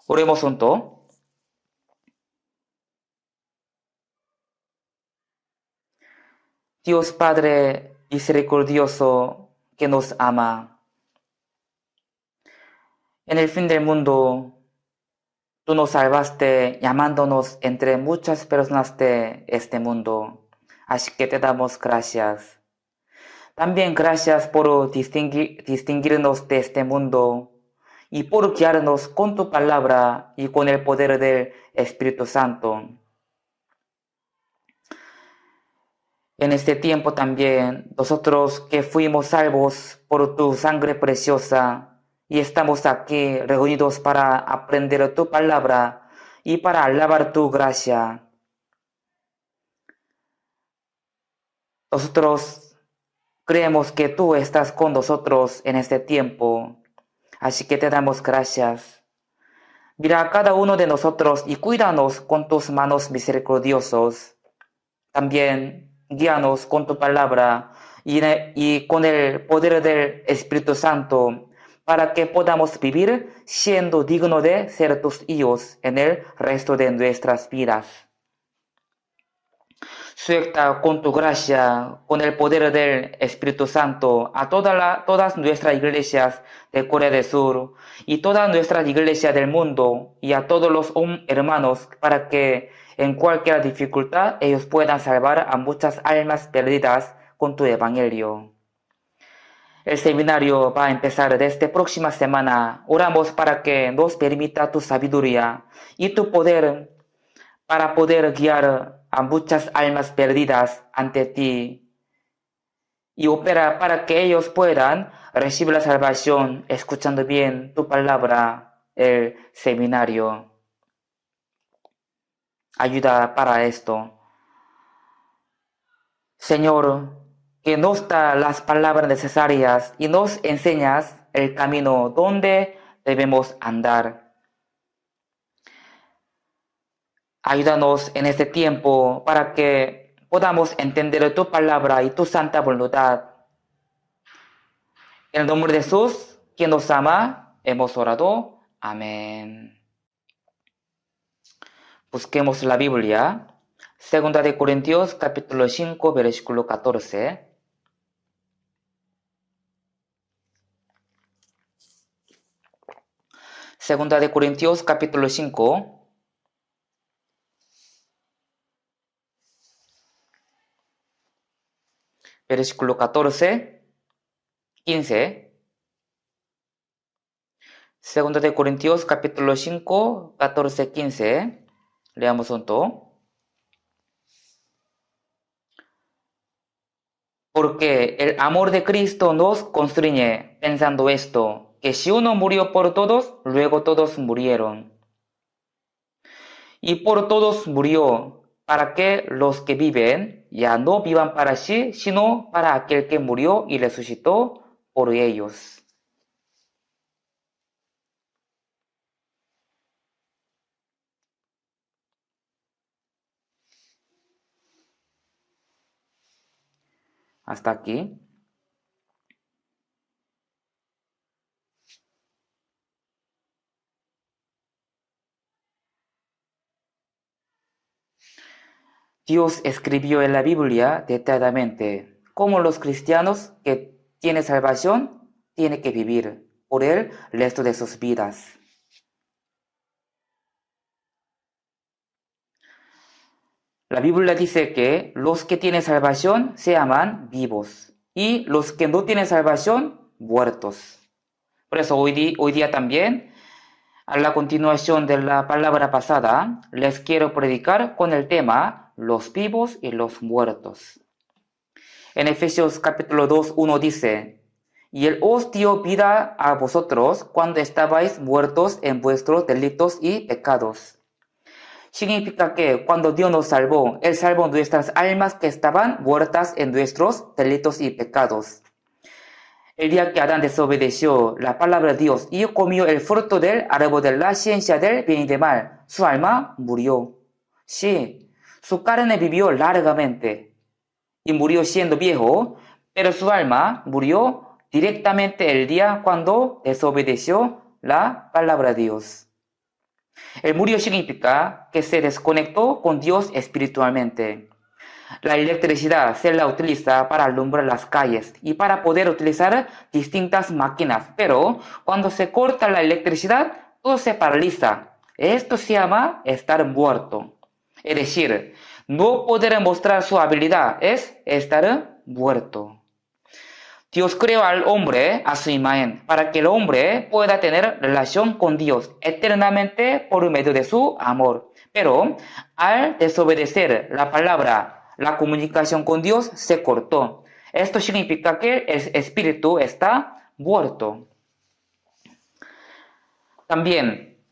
Oremos juntos. Dios Padre misericordioso que nos ama, en el fin del mundo, tú nos salvaste llamándonos entre muchas personas de este mundo, así que te damos gracias. También gracias por distinguirnos de este mundo y por guiarnos con tu palabra y con el poder del Espíritu Santo. En este tiempo también, nosotros que fuimos salvos por tu sangre preciosa y estamos aquí reunidos para aprender tu palabra y para alabar tu gracia. Nosotros creemos que tú estás con nosotros en este tiempo, así que te damos gracias. Mira a cada uno de nosotros y cuídanos con tus manos misericordiosos. También guíanos con tu palabra y con el poder del Espíritu Santo para que podamos vivir siendo dignos de ser tus hijos en el resto de nuestras vidas. Suelta con tu gracia, con el poder del Espíritu Santo, a todas nuestras iglesias de Corea del Sur y todas nuestras iglesias del mundo y a todos los hermanos para que en cualquier dificultad ellos puedan salvar a muchas almas perdidas con tu evangelio. El seminario va a empezar desde próxima semana. Oramos para que nos permita tu sabiduría y tu poder para poder guiar a muchas almas perdidas ante ti y opera para que ellos puedan recibir la salvación escuchando bien tu palabra, el seminario. Ayuda para esto. Señor, que nos da las palabras necesarias y nos enseñas el camino donde debemos andar. Ayúdanos en este tiempo para que podamos entender tu palabra y tu santa voluntad. En el nombre de Jesús, quien nos ama, hemos orado. Amén. Busquemos la Biblia. Segunda de Corintios, capítulo 5, versículo 14. Segunda de Corintios, capítulo 5. Versículo 14, 15. Segunda de Corintios, capítulo 5, 14, 15. Leamos juntos. Porque el amor de Cristo nos constriñe, pensando esto, que si uno murió por todos, luego todos murieron. Y por todos murió, para que los que viven ya no vivan para sí, sino para aquel que murió y resucitó por ellos. Hasta aquí. Dios escribió en la Biblia detalladamente cómo los cristianos que tienen salvación tienen que vivir por el resto de sus vidas. La Biblia dice que los que tienen salvación se llaman vivos y los que no tienen salvación, muertos. Por eso hoy día también, a la continuación de la palabra pasada, les quiero predicar con el tema los vivos y los muertos. En Efesios capítulo 2, 1 dice, y Él os dio vida a vosotros cuando estabais muertos en vuestros delitos y pecados. Significa que cuando Dios nos salvó, Él salvó nuestras almas que estaban muertas en nuestros delitos y pecados. El día que Adán desobedeció la palabra de Dios y comió el fruto del árbol de la ciencia del bien y del mal, su alma murió. Sí, su carne vivió largamente y murió siendo viejo, pero su alma murió directamente el día cuando desobedeció la palabra de Dios. Él murió significa que se desconectó con Dios espiritualmente. La electricidad se la utiliza para alumbrar las calles y para poder utilizar distintas máquinas, pero cuando se corta la electricidad, todo se paraliza. Esto se llama estar muerto. Es decir, no poder mostrar su habilidad es estar muerto. Dios creó al hombre a su imagen para que el hombre pueda tener relación con Dios eternamente por medio de su amor. Pero al desobedecer la palabra, la comunicación con Dios se cortó. Esto significa que el espíritu está muerto. También,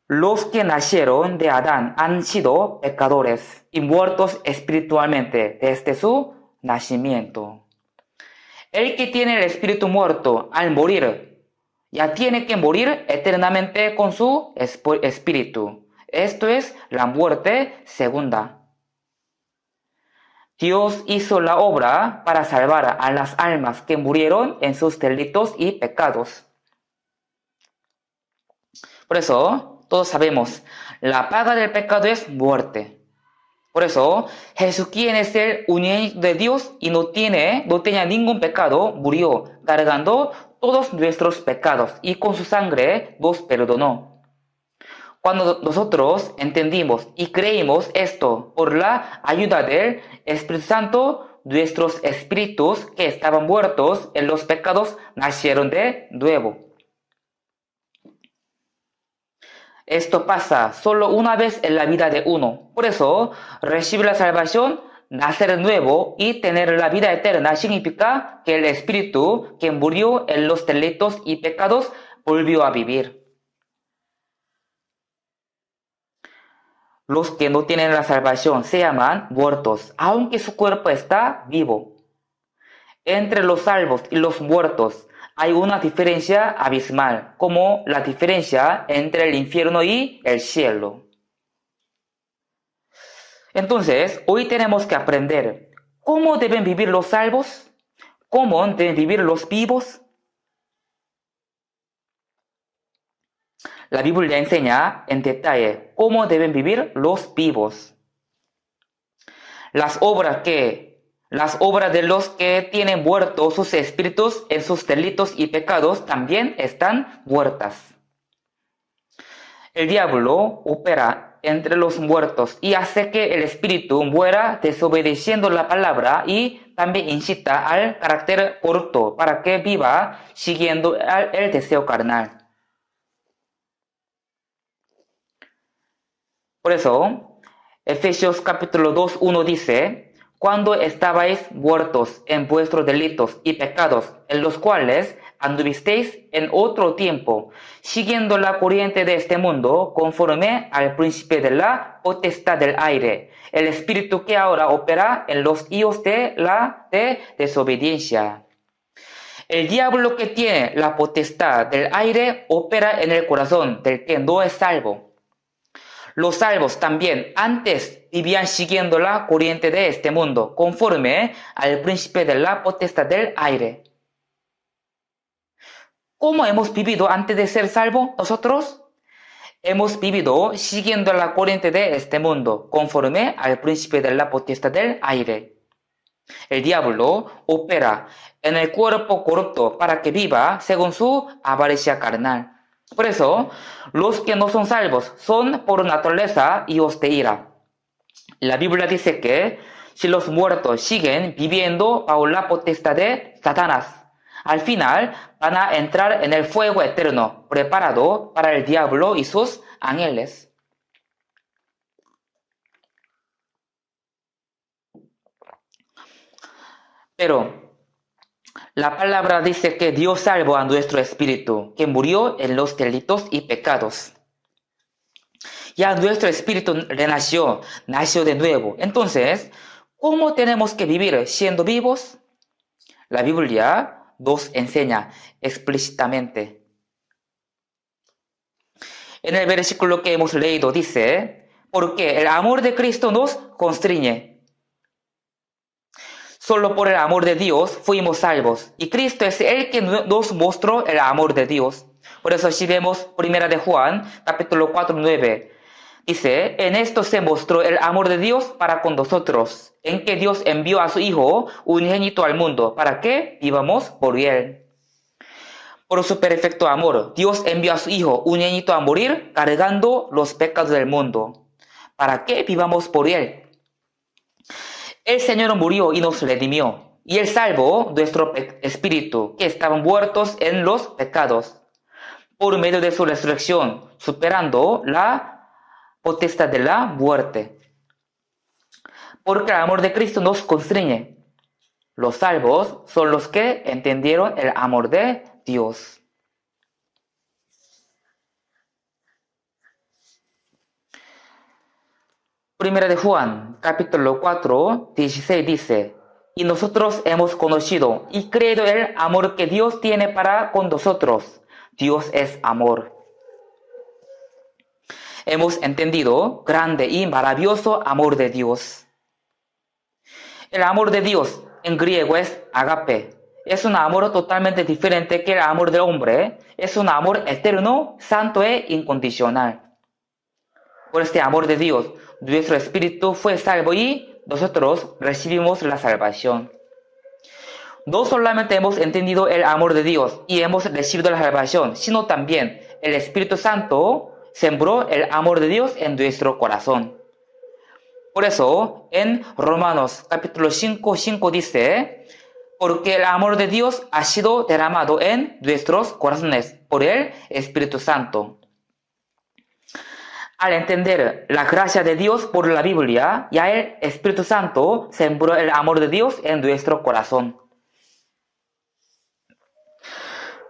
los que nacieron de Adán han sido pecadores y muertos espiritualmente desde su nacimiento. El que tiene el espíritu muerto al morir, ya tiene que morir eternamente con su espíritu. Esto es la muerte segunda. Dios hizo la obra para salvar a las almas que murieron en sus delitos y pecados. Por eso, todos sabemos, la paga del pecado es muerte. Por eso, Jesús, quien es el unigénito de Dios y no tenía ningún pecado, murió cargando todos nuestros pecados y con su sangre nos perdonó. Cuando nosotros entendimos y creímos esto por la ayuda del Espíritu Santo, nuestros espíritus que estaban muertos en los pecados nacieron de nuevo. Esto pasa solo una vez en la vida de uno. Por eso, recibir la salvación, nacer de nuevo y tener la vida eterna significa que el espíritu que murió en los delitos y pecados volvió a vivir. Los que no tienen la salvación se llaman muertos, aunque su cuerpo está vivo. Entre los salvos y los muertos hay una diferencia abismal, como la diferencia entre el infierno y el cielo. Entonces, hoy tenemos que aprender cómo deben vivir los salvos, cómo deben vivir los vivos. La Biblia enseña en detalle cómo deben vivir los vivos. Las obras de los que tienen muertos sus espíritus en sus delitos y pecados también están muertas. El diablo opera entre los muertos y hace que el espíritu muera desobedeciendo la palabra y también incita al carácter corrupto para que viva siguiendo el deseo carnal. Por eso, Efesios capítulo 2:1 dice: cuando estabais muertos en vuestros delitos y pecados, en los cuales anduvisteis en otro tiempo, siguiendo la corriente de este mundo, conforme al príncipe de la potestad del aire, el espíritu que ahora opera en los hijos de la desobediencia. El diablo que tiene la potestad del aire opera en el corazón del que no es salvo. Los salvos también antes vivían siguiendo la corriente de este mundo, conforme al príncipe de la potestad del aire. ¿Cómo hemos vivido antes de ser salvos nosotros? Hemos vivido siguiendo la corriente de este mundo, conforme al príncipe de la potestad del aire. El diablo opera en el cuerpo corrupto para que viva según su avaricia carnal. Por eso, los que no son salvos son por naturaleza hijos de ira. La Biblia dice que si los muertos siguen viviendo bajo la potestad de Satanás, al final van a entrar en el fuego eterno preparado para el diablo y sus ángeles. Pero la palabra dice que Dios salvó a nuestro espíritu, que murió en los delitos y pecados. Ya nuestro espíritu renació, nació de nuevo. Entonces, ¿cómo tenemos que vivir siendo vivos? La Biblia nos enseña explícitamente. En el versículo que hemos leído dice: porque el amor de Cristo nos constriñe. Solo por el amor de Dios fuimos salvos, y Cristo es el que nos mostró el amor de Dios. Por eso si vemos Primera de Juan, capítulo 4, 9, dice, en esto se mostró el amor de Dios para con nosotros, en que Dios envió a su Hijo unigénito al mundo, para que vivamos por él. Por su perfecto amor, Dios envió a su Hijo unigénito a morir, cargando los pecados del mundo, para que vivamos por él. El Señor murió y nos redimió, y Él salvó nuestro espíritu, que estaban muertos en los pecados, por medio de su resurrección, superando la potestad de la muerte. Porque el amor de Cristo nos constriñe. Los salvos son los que entendieron el amor de Dios. Primera de Juan, capítulo 4, 16 dice, y nosotros hemos conocido y creído el amor que Dios tiene para con nosotros. Dios es amor. Hemos entendido grande y maravilloso amor de Dios. El amor de Dios en griego es agape. Es un amor totalmente diferente que el amor del hombre. Es un amor eterno, santo e incondicional. Por este amor de Dios, nuestro espíritu fue salvo y nosotros recibimos la salvación. No solamente hemos entendido el amor de Dios y hemos recibido la salvación, sino también el Espíritu Santo sembró el amor de Dios en nuestro corazón. Por eso, en Romanos capítulo 5, 5 dice, porque el amor de Dios ha sido derramado en nuestros corazones por el Espíritu Santo. Al entender la gracia de Dios por la Biblia, ya el Espíritu Santo sembró el amor de Dios en nuestro corazón.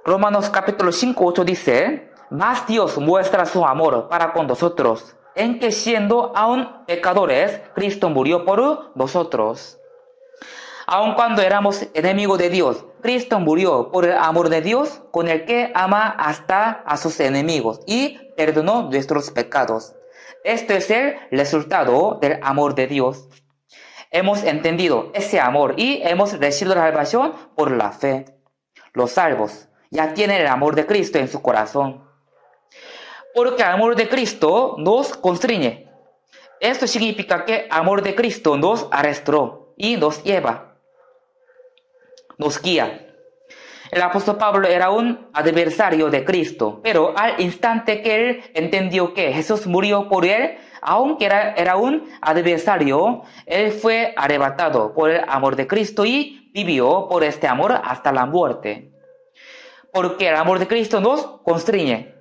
Romanos capítulo 5, 8 dice, mas Dios muestra su amor para con nosotros, en que siendo aún pecadores, Cristo murió por nosotros. Aun cuando éramos enemigos de Dios, Cristo murió por el amor de Dios con el que ama hasta a sus enemigos y perdonó nuestros pecados. Este es el resultado del amor de Dios. Hemos entendido ese amor y hemos recibido la salvación por la fe. Los salvos ya tienen el amor de Cristo en su corazón. Porque el amor de Cristo nos constriñe. Esto significa que el amor de Cristo nos arrastró y nos lleva. Nos guía. El apóstol Pablo era un adversario de Cristo, pero al instante que él entendió que Jesús murió por él, aunque era un adversario, él fue arrebatado por el amor de Cristo y vivió por este amor hasta la muerte. Porque el amor de Cristo nos constriñe.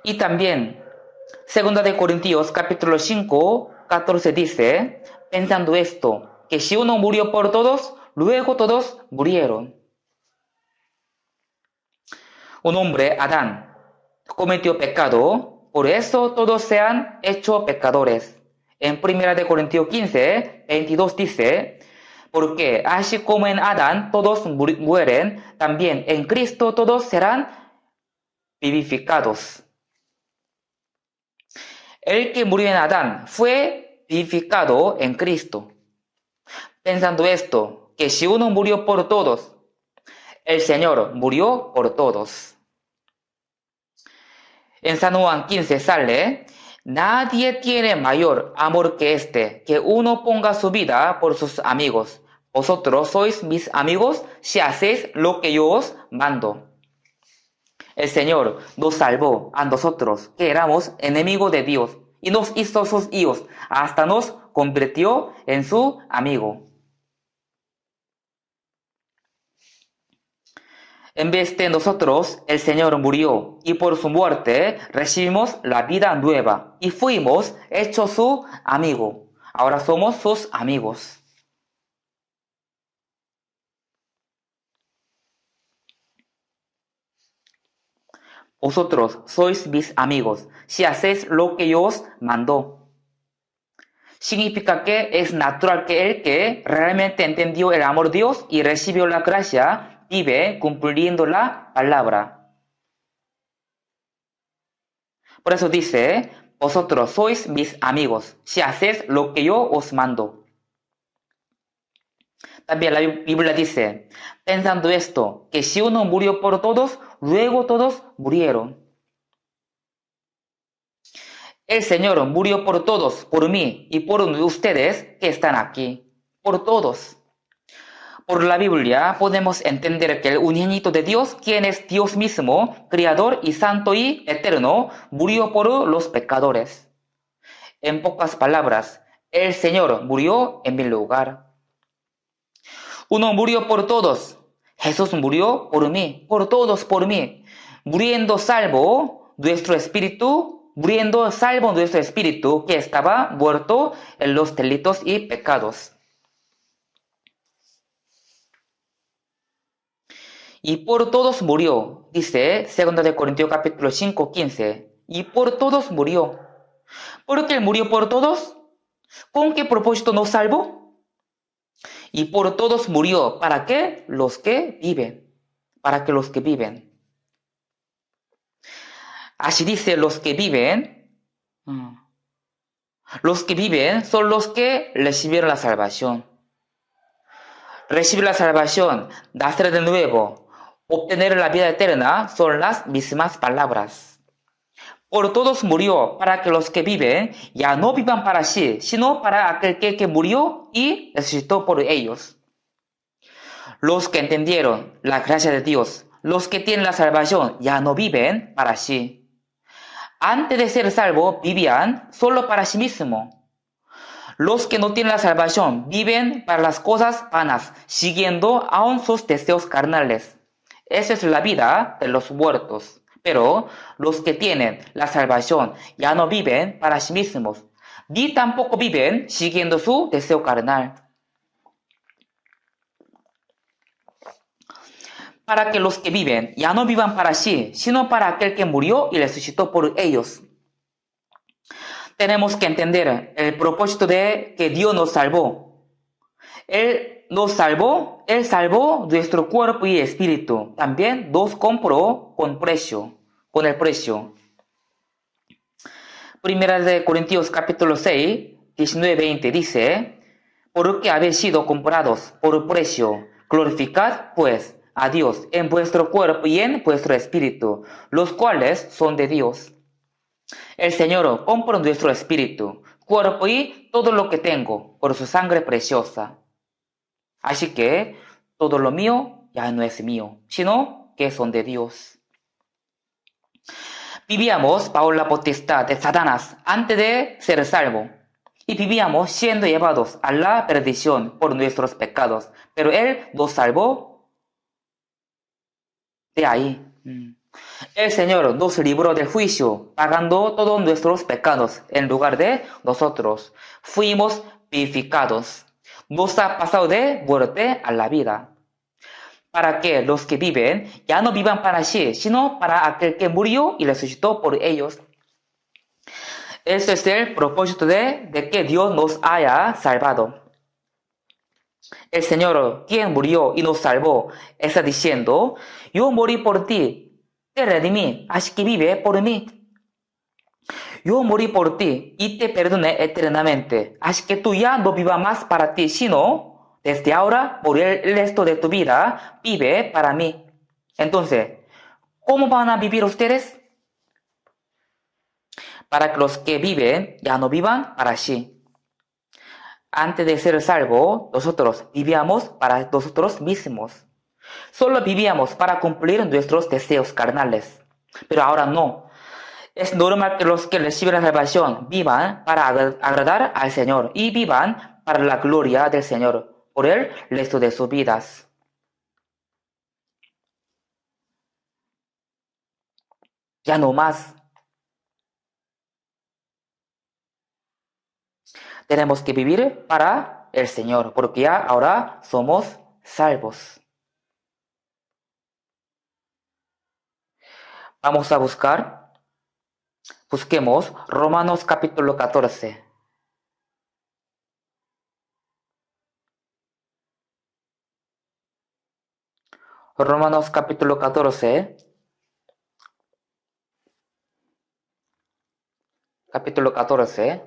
Y también, 2 de Corintios capítulo 5, 14 dice, pensando esto, que si uno murió por todos, luego todos murieron. Un hombre, Adán, cometió pecado, por eso todos se han hecho pecadores. En 1 de Corintios 15, 22 dice, porque así como en Adán todos mueren, también en Cristo todos serán vivificados. El que murió en Adán fue vivificado en Cristo. Pensando esto, que si uno murió por todos, el Señor murió por todos. En San Juan 15 sale, nadie tiene mayor amor que este, que uno ponga su vida por sus amigos. Vosotros sois mis amigos si hacéis lo que yo os mando. El Señor nos salvó a nosotros, que éramos enemigos de Dios, y nos hizo sus hijos, hasta nos convirtió en su amigo. En vez de nosotros, el Señor murió, y por su muerte recibimos la vida nueva, y fuimos hechos su amigo. Ahora somos sus amigos. Vosotros sois mis amigos, si hacéis lo que yo os mando. Significa que es natural que el que realmente entendió el amor de Dios y recibió la gracia, vive cumpliendo la palabra. Por eso dice, vosotros sois mis amigos, si hacéis lo que yo os mando. También la Biblia dice, pensando esto, que si uno murió por todos, luego todos murieron. El Señor murió por todos, por mí y por ustedes que están aquí, por todos. Por la Biblia podemos entender que el unigénito de Dios, quien es Dios mismo, Creador y Santo y Eterno, murió por los pecadores. En pocas palabras, el Señor murió en mi lugar. Uno murió por todos. Jesús murió por mí, por todos, por mí. Muriendo salvo nuestro espíritu que estaba muerto en los delitos y pecados. Y por todos murió, dice 2 de Corintios capítulo 5, 15. Y por todos murió. ¿Por qué murió por todos? ¿Con qué propósito nos salvó? Y por todos murió. ¿Para qué? Los que viven. Para que los que viven. Así dice los que viven. Los que viven son los que recibieron la salvación. Recibir la salvación, nacer de nuevo, obtener la vida eterna son las mismas palabras. Por todos murió para que los que viven ya no vivan para sí, sino para aquel que murió y resucitó por ellos. Los que entendieron la gracia de Dios, los que tienen la salvación, ya no viven para sí. Antes de ser salvos, vivían solo para sí mismos. Los que no tienen la salvación viven para las cosas vanas, siguiendo aún sus deseos carnales. Esa es la vida de los muertos. Pero los que tienen la salvación ya no viven para sí mismos, ni tampoco viven siguiendo su deseo carnal. Para que los que viven ya no vivan para sí, sino para aquel que murió y resucitó por ellos. Tenemos que entender el propósito de que Dios nos salvó. Él salvó nuestro cuerpo y espíritu. También nos compró con el precio. Primera de Corintios capítulo 6, 19-20 dice, porque habéis sido comprados por precio, glorificad pues a Dios en vuestro cuerpo y en vuestro espíritu, los cuales son de Dios. El Señor compró nuestro espíritu, cuerpo y todo lo que tengo por su sangre preciosa. Así que todo lo mío ya no es mío, sino que son de Dios. Vivíamos bajo la potestad de Satanás antes de ser salvos. Y vivíamos siendo llevados a la perdición por nuestros pecados. Pero Él nos salvó de ahí. El Señor nos libró del juicio, pagando todos nuestros pecados en lugar de nosotros. Fuimos vivificados. Nos ha pasado de muerte a la vida. Para que los que viven ya no vivan para sí, sino para aquel que murió y resucitó por ellos. Ese es el propósito de que Dios nos haya salvado. El Señor, quien murió y nos salvó, está diciendo, yo morí por ti, te redimí, así que vive por mí. Yo morí por ti y te perdoné eternamente, así que tú ya no vivas más para ti, sino desde ahora, por el resto de tu vida, vive para mí. Entonces, ¿cómo van a vivir ustedes? Para que los que viven ya no vivan para sí. Antes de ser salvos, nosotros vivíamos para nosotros mismos. Solo vivíamos para cumplir nuestros deseos carnales. Pero ahora no. Es normal que los que reciben la salvación vivan para agradar al Señor y vivan para la gloria del Señor por el resto de sus vidas. Ya no más. Tenemos que vivir para el Señor, porque ya ahora somos salvos. Vamos a busquemos Romanos capítulo 14. Romanos capítulo 14. Capítulo 14.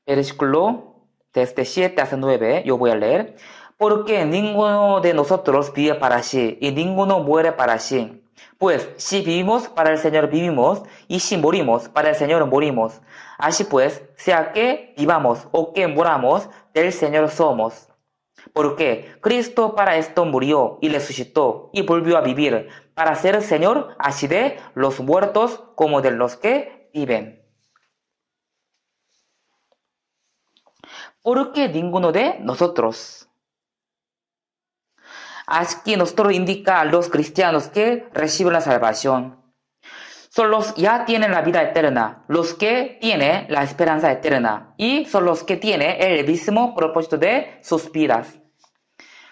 versículo desde 7 hasta 9, yo voy a leer. Porque ninguno de nosotros vive para sí y ninguno muere para sí. Pues si vivimos, para el Señor vivimos, y si morimos, para el Señor morimos. Así pues, sea que vivamos o que moramos, del Señor somos. Porque Cristo para esto murió y resucitó y volvió a vivir, para ser Señor así de los muertos como de los que viven. Porque ninguno de nosotros. Aquí nosotros indica a los cristianos que reciben la salvación. Son los que ya tienen la vida eterna, los que tienen la esperanza eterna y son los que tienen el mismo propósito de sus vidas.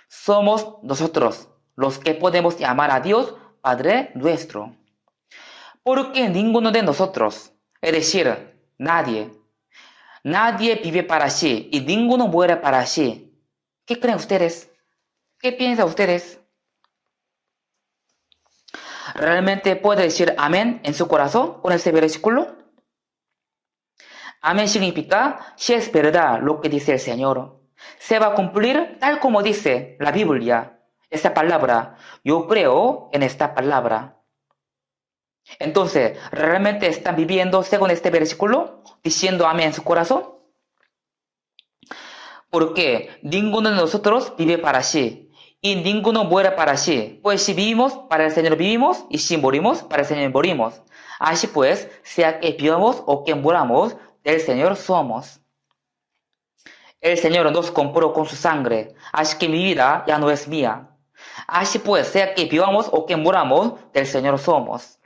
Somos nosotros los que podemos llamar a Dios Padre nuestro. Porque ninguno de nosotros, es decir, nadie vive para sí y ninguno muere para sí. ¿Qué creen ustedes? ¿Qué piensan ustedes? ¿Realmente puede decir amén en su corazón con este versículo? Amén significa, si es verdad lo que dice el Señor, se va a cumplir tal como dice la Biblia, esta palabra. Yo creo en esta palabra. Entonces, ¿realmente están viviendo según este versículo, diciendo amén en su corazón? Porque ninguno de nosotros vive para sí. Y ninguno muere para sí, pues si vivimos, para el Señor vivimos, y si morimos, para el Señor morimos. Así pues, sea que vivamos o que muramos, del Señor somos. El Señor nos compró con su sangre, así que mi vida ya no es mía. Así pues, sea que vivamos o que muramos, del Señor somos.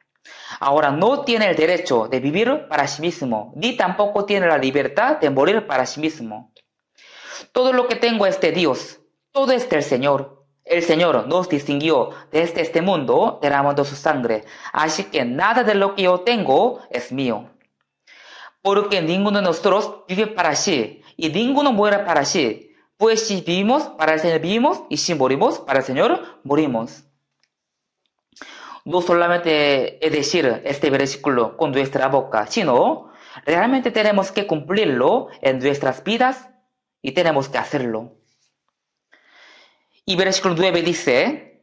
Ahora no tiene el derecho de vivir para sí mismo, ni tampoco tiene la libertad de morir para sí mismo. Todo lo que tengo es de Dios, todo es del Señor. El Señor nos distinguió desde este mundo derramando su sangre, así que nada de lo que yo tengo es mío. Porque ninguno de nosotros vive para sí, y ninguno muere para sí. Pues si vivimos, para el Señor vivimos, y si morimos, para el Señor morimos. No solamente es decir este versículo con nuestra boca, sino realmente tenemos que cumplirlo en nuestras vidas y tenemos que hacerlo. Y versículo 9 dice,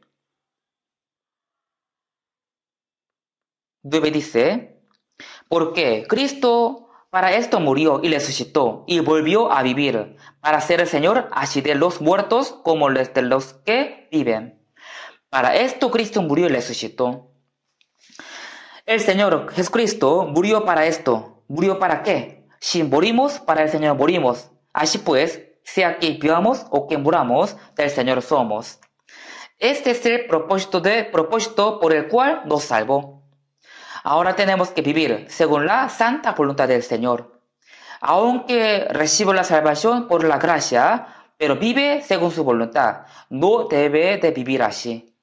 porque Cristo para esto murió y resucitó y volvió a vivir, para ser el Señor así de los muertos como de los que viven. Para esto Cristo murió y resucitó. El Señor Jesucristo murió para esto. ¿Murió para qué? Si morimos, para el Señor morimos. Así pues, sea que vivamos o que muramos, del Señor somos. Este es el propósito por el cual nos salvó. Ahora tenemos que vivir según la santa voluntad del Señor. Aunque recibo la salvación por la gracia, pero vive según su voluntad. No debe de vivir así.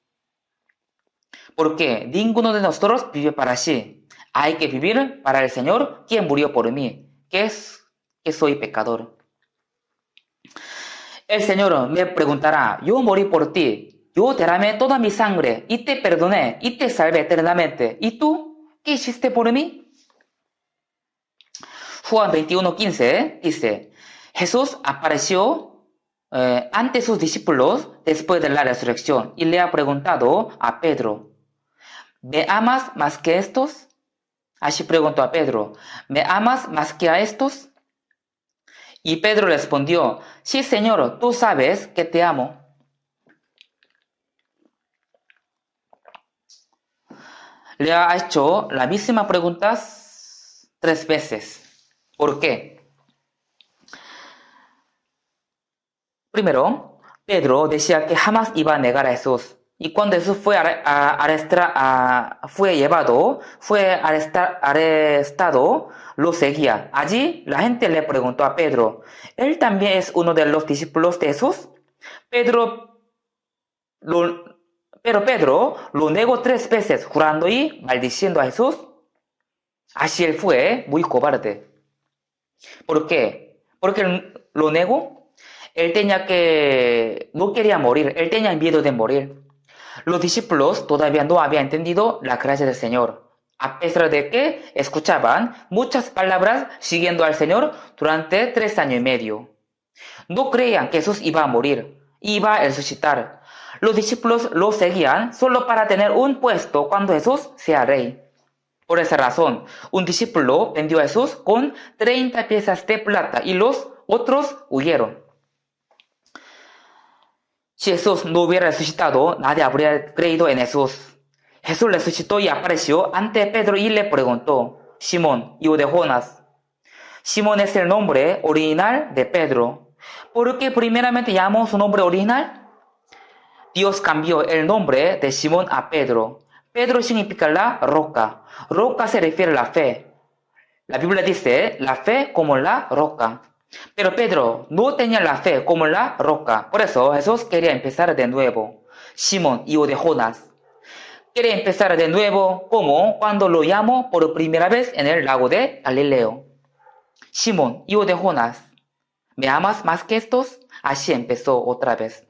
Porque ninguno de nosotros vive para sí. Hay que vivir para el Señor, quien murió por mí, que soy pecador. El Señor me preguntará, yo morí por ti, yo derramé toda mi sangre y te perdoné y te salvé eternamente. ¿Y tú qué hiciste por mí? Juan 21:15 dice, Jesús apareció ante sus discípulos después de la resurrección y le ha preguntado a Pedro, ¿me amas más que estos? Así preguntó a Pedro, ¿me amas más que a estos? Y Pedro respondió, sí, Señor, tú sabes que te amo. Le ha hecho la misma pregunta 3 veces. ¿Por qué? Primero, Pedro decía que jamás iba a negar a Jesús. Y cuando Jesús fue arrestado, lo seguía. Allí la gente le preguntó a Pedro, ¿él también es uno de los discípulos de Jesús? Pero Pedro lo negó 3 veces, jurando y maldiciendo a Jesús. Así él fue muy cobarde. ¿Por qué? Porque lo negó. No quería morir, él tenía miedo de morir. Los discípulos todavía no habían entendido la gracia del Señor. a pesar de que escuchaban muchas palabras siguiendo al Señor durante 3 años y medio. No creían que Jesús iba a morir, iba a resucitar. Los discípulos lo seguían solo para tener un puesto cuando Jesús sea rey. Por esa razón, un discípulo vendió a Jesús con 30 piezas de plata y los otros huyeron. Si Jesús no hubiera resucitado, nadie habría creído en Jesús. Jesús resucitó y apareció ante Pedro y le preguntó, Simón, hijo de Jonás. Simón es el nombre original de Pedro. ¿Por qué primeramente llamó su nombre original? Dios cambió el nombre de Simón a Pedro. Pedro significa la roca. Roca se refiere a la fe. La Biblia dice la fe como la roca. Pero Pedro no tenía la fe como la roca. Por eso Jesús quería empezar de nuevo. Simón, hijo de Jonás. Quiere empezar de nuevo como cuando lo llamó por primera vez en el lago de Galileo. Simón, hijo de Jonás, ¿me amas más que estos? Así empezó otra vez.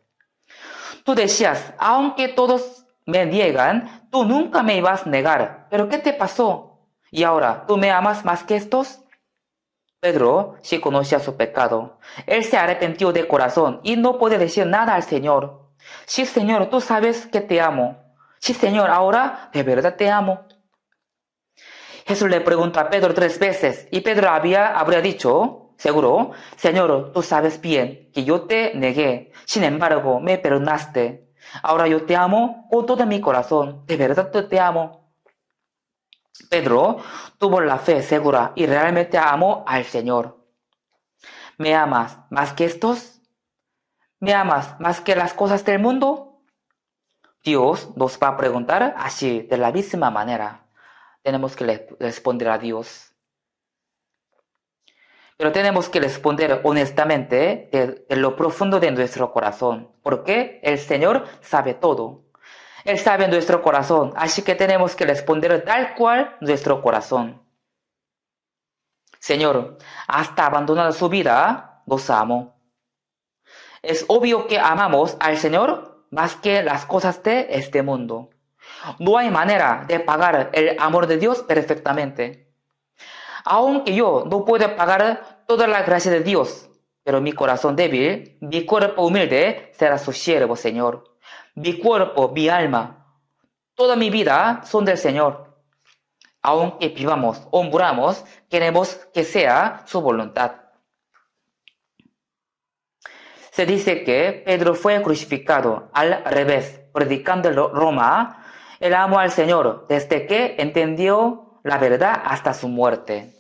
Tú decías, aunque todos me niegan, tú nunca me ibas a negar. ¿Pero qué te pasó? ¿Y ahora tú me amas más que estos? Pedro sí conocía su pecado. Él se arrepintió de corazón y no podía decir nada al Señor. Sí, Señor, tú sabes que te amo. Sí, Señor, ahora de verdad te amo. Jesús le preguntó a Pedro 3 veces y Pedro habría dicho, seguro, Señor, tú sabes bien que yo te negué. Sin embargo, me perdonaste. Ahora yo te amo con todo mi corazón. De verdad te amo. Pedro tuvo la fe segura y realmente amó al Señor. ¿Me amas más que estos? ¿Me amas más que las cosas del mundo? Dios nos va a preguntar así, de la misma manera. Tenemos que responder a Dios. Pero tenemos que responder honestamente de lo profundo de nuestro corazón, porque el Señor sabe todo. Él sabe nuestro corazón, así que tenemos que responder tal cual nuestro corazón. Señor, hasta abandonar su vida, nos amo. Es obvio que amamos al Señor más que las cosas de este mundo. No hay manera de pagar el amor de Dios perfectamente. Aunque yo no puedo pagar toda la gracia de Dios, pero mi corazón débil, mi cuerpo humilde será su siervo, Señor. Mi cuerpo, mi alma, toda mi vida son del Señor. Aunque vivamos o muramos, queremos que sea su voluntad. Se dice que Pedro fue crucificado al revés, predicando en Roma. Él amó al Señor desde que entendió la verdad hasta su muerte.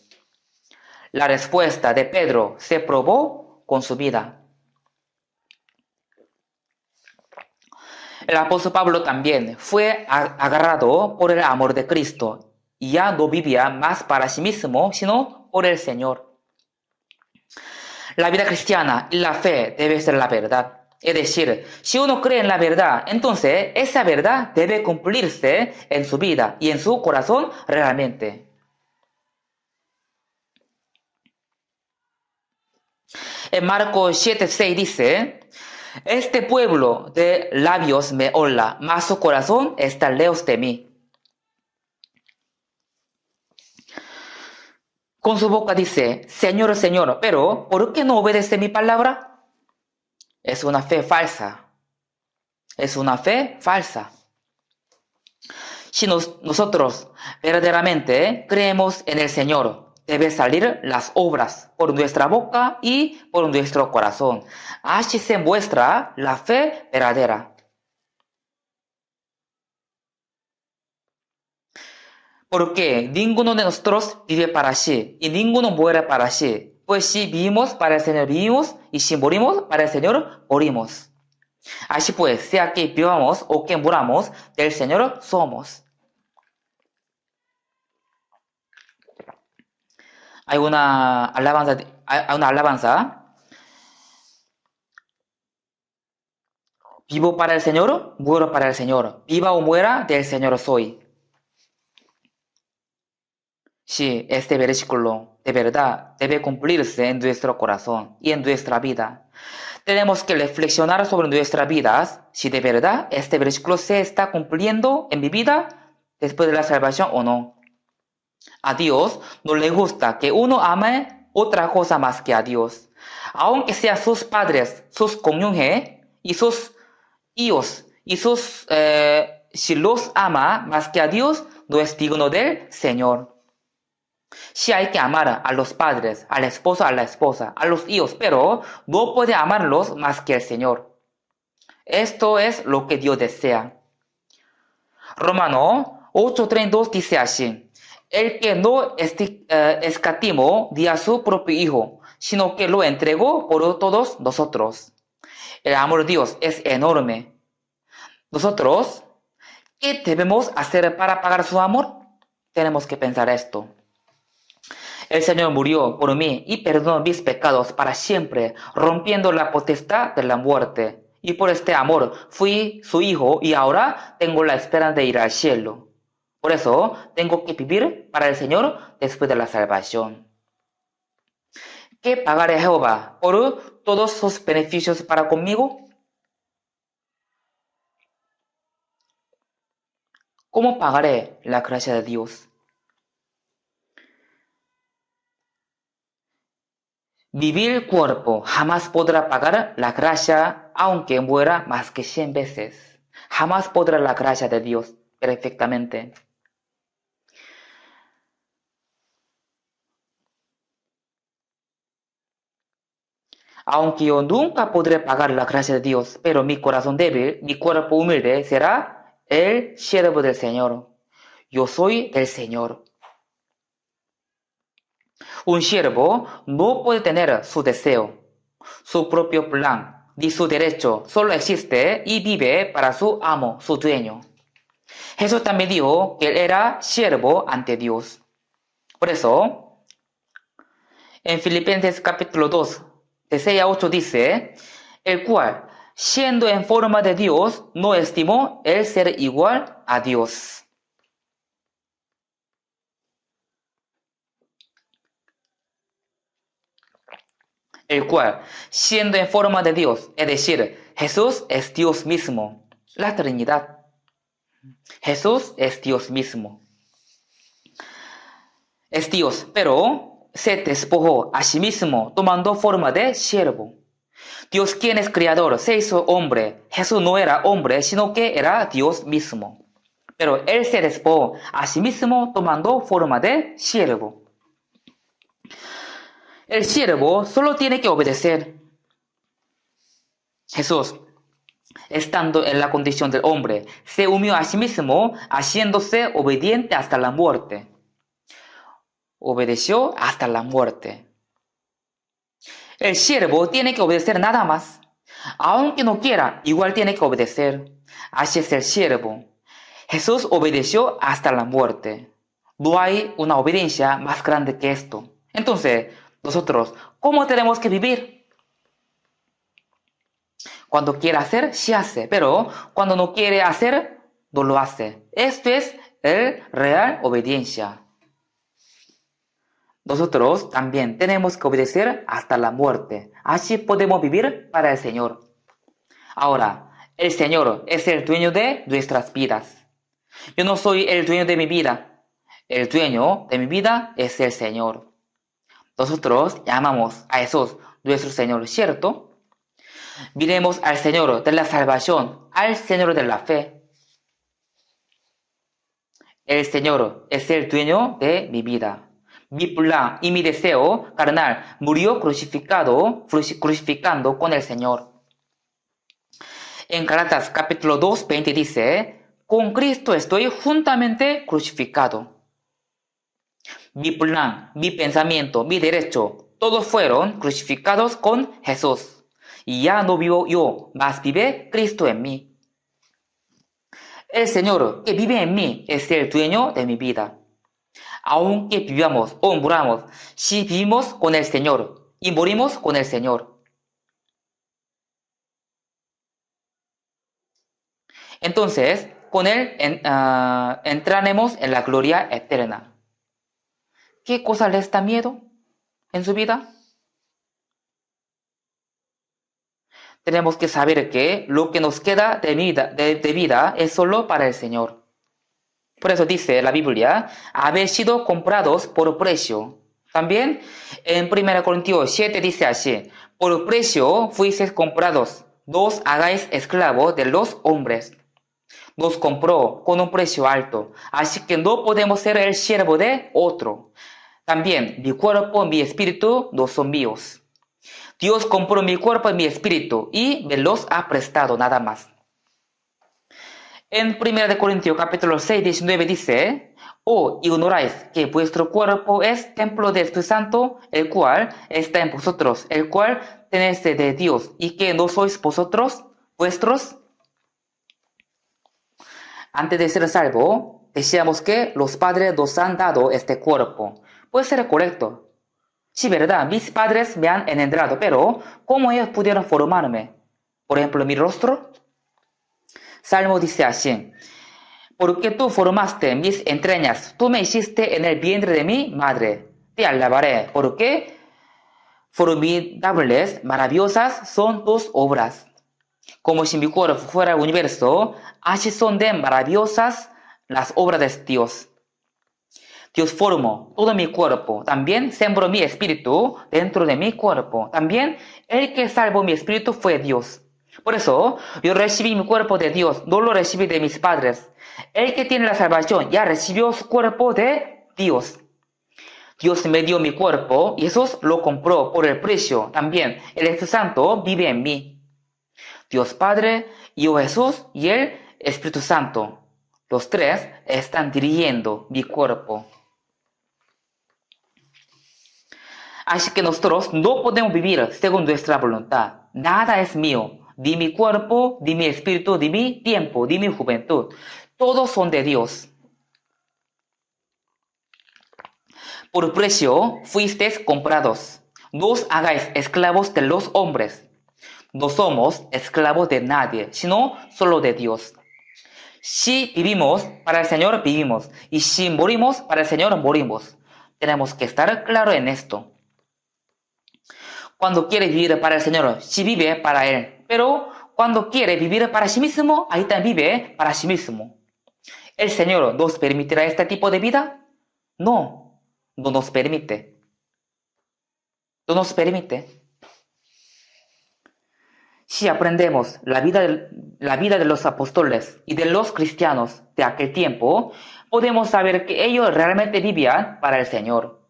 La respuesta de Pedro se probó con su vida. El apóstol Pablo también fue agarrado por el amor de Cristo y ya no vivía más para sí mismo, sino por el Señor. La vida cristiana y la fe debe ser la verdad. Es decir, si uno cree en la verdad, entonces esa verdad debe cumplirse en su vida y en su corazón realmente. En Marcos 7:6 dice, este pueblo de labios me honra, mas su corazón está lejos de mí. Con su boca dice, Señor, Señor, pero ¿por qué no obedece mi palabra? Es una fe falsa. Es una fe falsa. Si nosotros verdaderamente creemos en el Señor, deben salir las obras por nuestra boca y por nuestro corazón. Así se muestra la fe verdadera. Porque ninguno de nosotros vive para sí y ninguno muere para sí. Pues si vivimos para el Señor vivimos y si morimos para el Señor morimos. Así pues, sea que vivamos o que muramos, del Señor somos. Hay una alabanza. Vivo para el Señor, muero para el Señor. Viva o muera, del Señor soy. Sí, este versículo de verdad debe cumplirse en nuestro corazón y en nuestra vida. Tenemos que reflexionar sobre nuestras vidas si de verdad este versículo se está cumpliendo en mi vida después de la salvación o no. A Dios no le gusta que uno ame otra cosa más que a Dios. Aunque sean sus padres, sus cónyuges y sus hijos, si los ama más que a Dios, no es digno del Señor. Sí hay que amar a los padres, al esposo, a la esposa, a los hijos, pero no puede amarlos más que el Señor. Esto es lo que Dios desea. Romano 8:32 dice así: el que no escatimó ni a su propio Hijo, sino que lo entregó por todos nosotros. El amor de Dios es enorme. Nosotros, ¿qué debemos hacer para pagar su amor? Tenemos que pensar esto. El Señor murió por mí y perdonó mis pecados para siempre, rompiendo la potestad de la muerte. Y por este amor fui su hijo y ahora tengo la esperanza de ir al cielo. Por eso tengo que vivir para el Señor después de la salvación. ¿Qué pagaré a Jehová por todos sus beneficios para conmigo? ¿Cómo pagaré la gracia de Dios? Vivir cuerpo jamás podrá pagar la gracia aunque muera más que 100 veces. Jamás podrá la gracia de Dios perfectamente. Aunque yo nunca podré pagar la gracia de Dios, pero mi corazón débil, mi cuerpo humilde será el siervo del Señor. Yo soy del Señor. Un siervo no puede tener su deseo, su propio plan, ni su derecho. Solo existe y vive para su amo, su dueño. Jesús también dijo que él era siervo ante Dios. Por eso, en Filipenses capítulo 2, de 6 a 8 dice, el cual, siendo en forma de Dios, no estimó el ser igual a Dios. El cual, siendo en forma de Dios, es decir, Jesús es Dios mismo, la Trinidad. Jesús es Dios mismo. Es Dios, pero se despojó a sí mismo, tomando forma de siervo. Dios, quien es creador, se hizo hombre. Jesús no era hombre, sino que era Dios mismo. Pero él se despojó a sí mismo, tomando forma de siervo. El siervo solo tiene que obedecer. Jesús, estando en la condición del hombre, se humilló a sí mismo, haciéndose obediente hasta la muerte. Obedeció hasta la muerte. El siervo tiene que obedecer nada más. Aunque no quiera, igual tiene que obedecer. Así es el siervo. Jesús obedeció hasta la muerte. No hay una obediencia más grande que esto. Entonces, nosotros, ¿cómo tenemos que vivir? Cuando quiere hacer, sí hace, pero cuando no quiere hacer, no lo hace. Esto es el real obediencia. Nosotros también tenemos que obedecer hasta la muerte. Así podemos vivir para el Señor. Ahora, el Señor es el dueño de nuestras vidas. Yo no soy el dueño de mi vida. El dueño de mi vida es el Señor. Nosotros llamamos a Jesús nuestro Señor, ¿cierto? Miremos al Señor de la salvación, al Señor de la fe. El Señor es el dueño de mi vida. Mi plan y mi deseo carnal murió crucificando con el Señor. En Gálatas capítulo 2, 20 dice, con Cristo estoy juntamente crucificado. Mi plan, mi pensamiento, mi derecho, todos fueron crucificados con Jesús. Y ya no vivo yo, mas vive Cristo en mí. El Señor que vive en mí es el dueño de mi vida. Aunque vivamos o muramos, si vivimos con el Señor y morimos con el Señor. Entonces, con Él entraremos en la gloria eterna. ¿Qué cosa les da miedo en su vida? Tenemos que saber que lo que nos queda de vida es solo para el Señor. Por eso dice la Biblia, habéis sido comprados por precio. También en 1 Corintios 7 dice así, por precio fuisteis comprados, no os hagáis esclavos de los hombres. Nos compró con un precio alto, así que no podemos ser el siervo de otro. También mi cuerpo y mi espíritu no son míos. Dios compró mi cuerpo y mi espíritu y me los ha prestado nada más. En 1 Corintios capítulo 6, 19 dice, ignoráis que vuestro cuerpo es templo del Espíritu Santo, el cual está en vosotros, el cual tenéis de Dios, y que no sois vosotros vuestros. Antes de ser salvo, decíamos que los padres nos han dado este cuerpo. Puede ser correcto. Sí, verdad, mis padres me han engendrado, pero ¿cómo ellos pudieron formarme? Por ejemplo, mi rostro. Salmo dice así, porque tú formaste mis entrañas, tú me hiciste en el vientre de mi madre. Te alabaré, porque formidables, maravillosas son tus obras. Como si mi cuerpo fuera el universo, así son de maravillosas las obras de Dios. Dios formó todo mi cuerpo, también sembró mi espíritu dentro de mi cuerpo. También el que salvó mi espíritu fue Dios. Por eso, yo recibí mi cuerpo de Dios, no lo recibí de mis padres. El que tiene la salvación ya recibió su cuerpo de Dios. Dios me dio mi cuerpo y Jesús lo compró por el precio. También el Espíritu Santo vive en mí. Dios Padre, yo Jesús y el Espíritu Santo. Los tres están dirigiendo mi cuerpo. Así que nosotros no podemos vivir según nuestra voluntad. Nada es mío. Ni mi cuerpo, ni mi espíritu, ni mi tiempo, ni mi juventud. Todos son de Dios. Por precio fuisteis comprados. No os hagáis esclavos de los hombres. No somos esclavos de nadie, sino solo de Dios. Si vivimos, para el Señor vivimos. Y si morimos, para el Señor morimos. Tenemos que estar claros en esto. Cuando quiere vivir para el Señor, sí vive para Él. Pero cuando quiere vivir para sí mismo, ahí también vive para sí mismo. ¿El Señor nos permitirá este tipo de vida? No, no nos permite. No nos permite. Si aprendemos la vida de los apóstoles y de los cristianos de aquel tiempo, podemos saber que ellos realmente vivían para el Señor.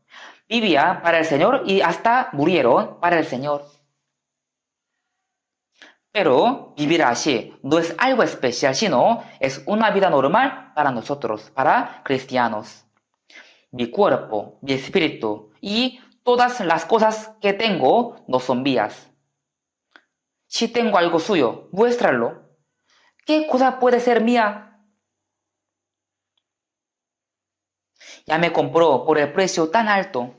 Vivían para el Señor y hasta murieron para el Señor. Pero vivir así no es algo especial, sino es una vida normal para nosotros, para cristianos. Mi cuerpo, mi espíritu y todas las cosas que tengo no son mías. Si tengo algo suyo, muéstralo. ¿Qué cosa puede ser mía? Ya me compró por el precio tan alto.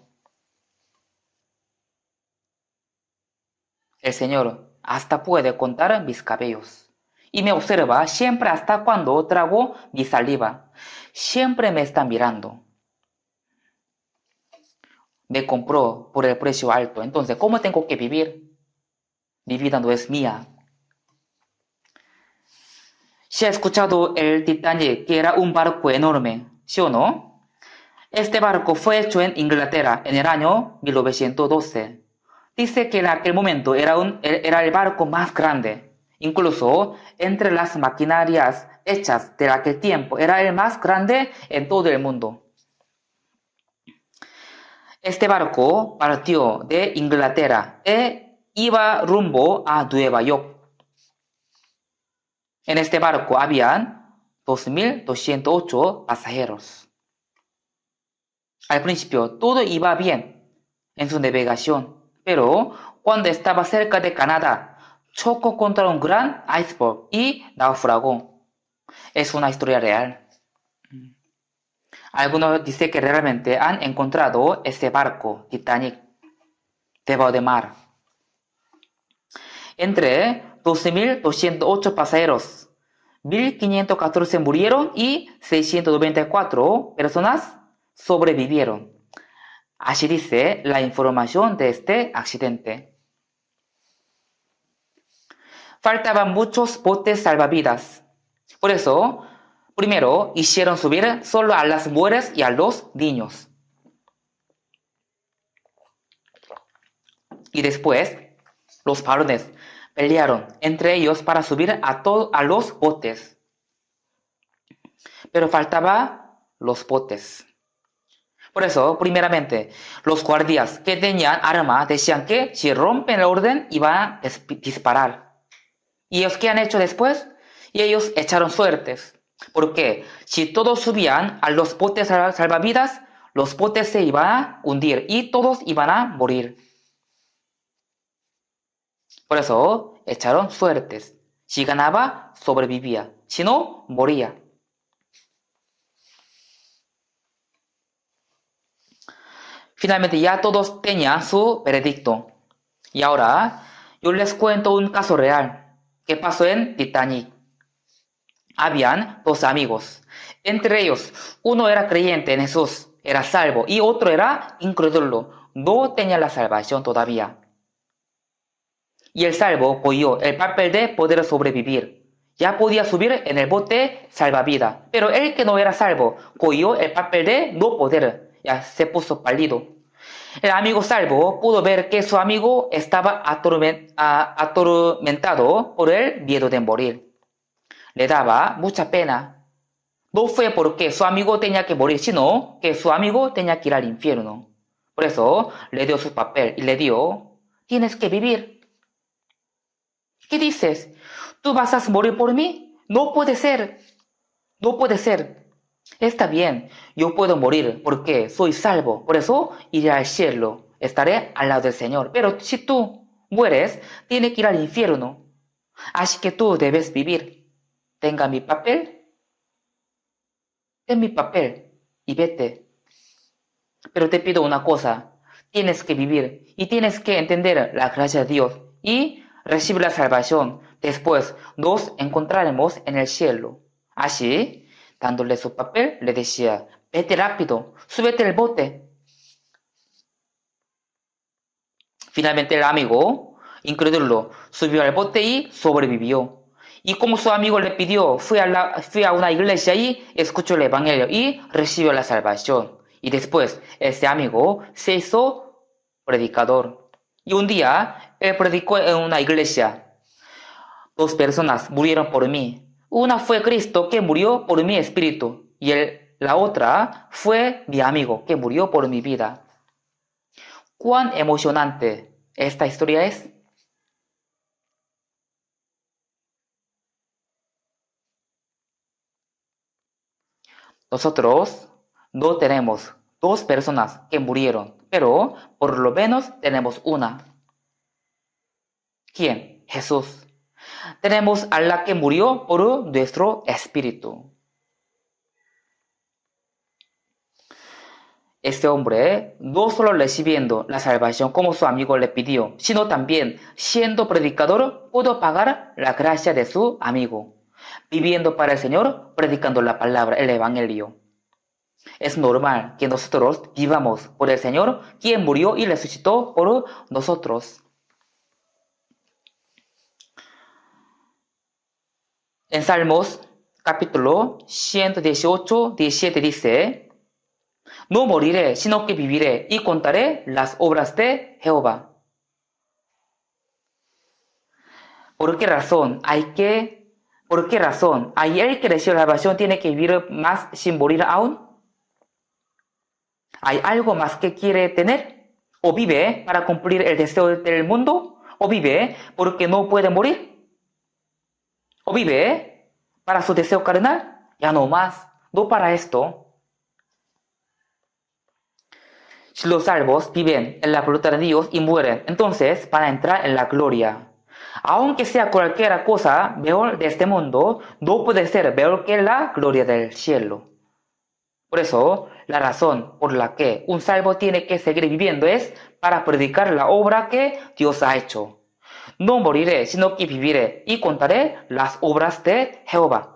El Señor hasta puede contar mis cabellos. Y me observa siempre hasta cuando trago mi saliva. Siempre me está mirando. Me compró por el precio alto. Entonces, ¿cómo tengo que vivir? Mi vida no es mía. ¿Se ha escuchado el Titanic, que era un barco enorme? ¿Sí o no? Este barco fue hecho en Inglaterra en el año 1912. Dice que en aquel momento era el barco más grande. Incluso entre las maquinarias hechas de aquel tiempo, era el más grande en todo el mundo. Este barco partió de Inglaterra e iba rumbo a Nueva York. En este barco habían 2.208 pasajeros. Al principio todo iba bien en su navegación. Pero cuando estaba cerca de Canadá, chocó contra un gran iceberg y naufragó. Es una historia real. Algunos dicen que realmente han encontrado ese barco, Titanic, debajo del mar. Entre 12.208 pasajeros, 1.514 murieron y 694 personas sobrevivieron. Así dice la información de este accidente. Faltaban muchos botes salvavidas. Por eso, Primero hicieron subir solo a las mujeres y a los niños. Y después los varones pelearon entre ellos para subir a los botes. Pero faltaba los botes. Por eso, primeramente, los guardias que tenían arma decían que si rompen el orden iban a disparar. ¿Y ellos qué han hecho después? Y ellos echaron suertes. Porque si todos subían a los botes salvavidas, los botes se iban a hundir y todos iban a morir. Por eso echaron suertes. Si ganaba, sobrevivía. Si no, moría. Finalmente ya todos tenían su veredicto. Y ahora yo les cuento un caso real que pasó en Titanic. Habían dos amigos. Entre ellos, uno era creyente en Jesús, era salvo, y otro era incrédulo, no tenía la salvación todavía. Y el salvo cogió el papel de poder sobrevivir. Ya podía subir en el bote salvavidas, pero el que no era salvo cogió el papel de no poder. Ya se puso pálido. El amigo salvo pudo ver que su amigo estaba atormentado por el miedo de morir. Le daba mucha pena. No fue porque su amigo tenía que morir, sino que su amigo tenía que ir al infierno. Por eso le dio su papel y le dio: tienes que vivir. ¿Qué dices? ¿Tú vas a morir por mí? No puede ser. No puede ser. Está bien, yo puedo morir porque soy salvo, por eso iré al cielo, estaré al lado del Señor. Pero si tú mueres, tienes que ir al infierno. Así que tú debes vivir. Tenga mi papel, ten mi papel y vete. Pero te pido una cosa, tienes que vivir y tienes que entender la gracia de Dios y recibir la salvación. Después nos encontraremos en el cielo. Así, dándole su papel, le decía: vete rápido, súbete al bote. Finalmente el amigo, incrédulo, subió al bote y sobrevivió. Y como su amigo le pidió, fue a una iglesia y escuchó el evangelio y recibió la salvación. Y después ese amigo se hizo predicador. Y un día él predicó en una iglesia: 2 personas murieron por mí. Una fue Cristo, que murió por mi espíritu, y la otra fue mi amigo, que murió por mi vida. ¿Cuán emocionante esta historia es? Nosotros no tenemos 2 personas que murieron, pero por lo menos tenemos una. ¿Quién? Jesús. Tenemos a la que murió por nuestro espíritu. Este hombre, no solo recibiendo la salvación como su amigo le pidió, sino también, siendo predicador, pudo pagar la gracia de su amigo, viviendo para el Señor, predicando la palabra, el evangelio. Es normal que nosotros vivamos por el Señor, quien murió y resucitó por nosotros. En Salmos capítulo 118, 17 dice: no moriré, sino que viviré y contaré las obras de Jehová. ¿Por qué razón hay el que recibe la salvación tiene que vivir más sin morir aún? ¿Hay algo más que quiere tener? ¿O vive para cumplir el deseo del mundo? ¿O vive porque no puede morir? ¿O vive para su deseo carnal? Ya no más, no para esto. Si los salvos viven en la voluntad de Dios y mueren, entonces van a entrar en la gloria. Aunque sea cualquier cosa peor de este mundo, no puede ser peor que la gloria del cielo. Por eso, la razón por la que un salvo tiene que seguir viviendo es para predicar la obra que Dios ha hecho. No moriré, sino que viviré y contaré las obras de Jehová.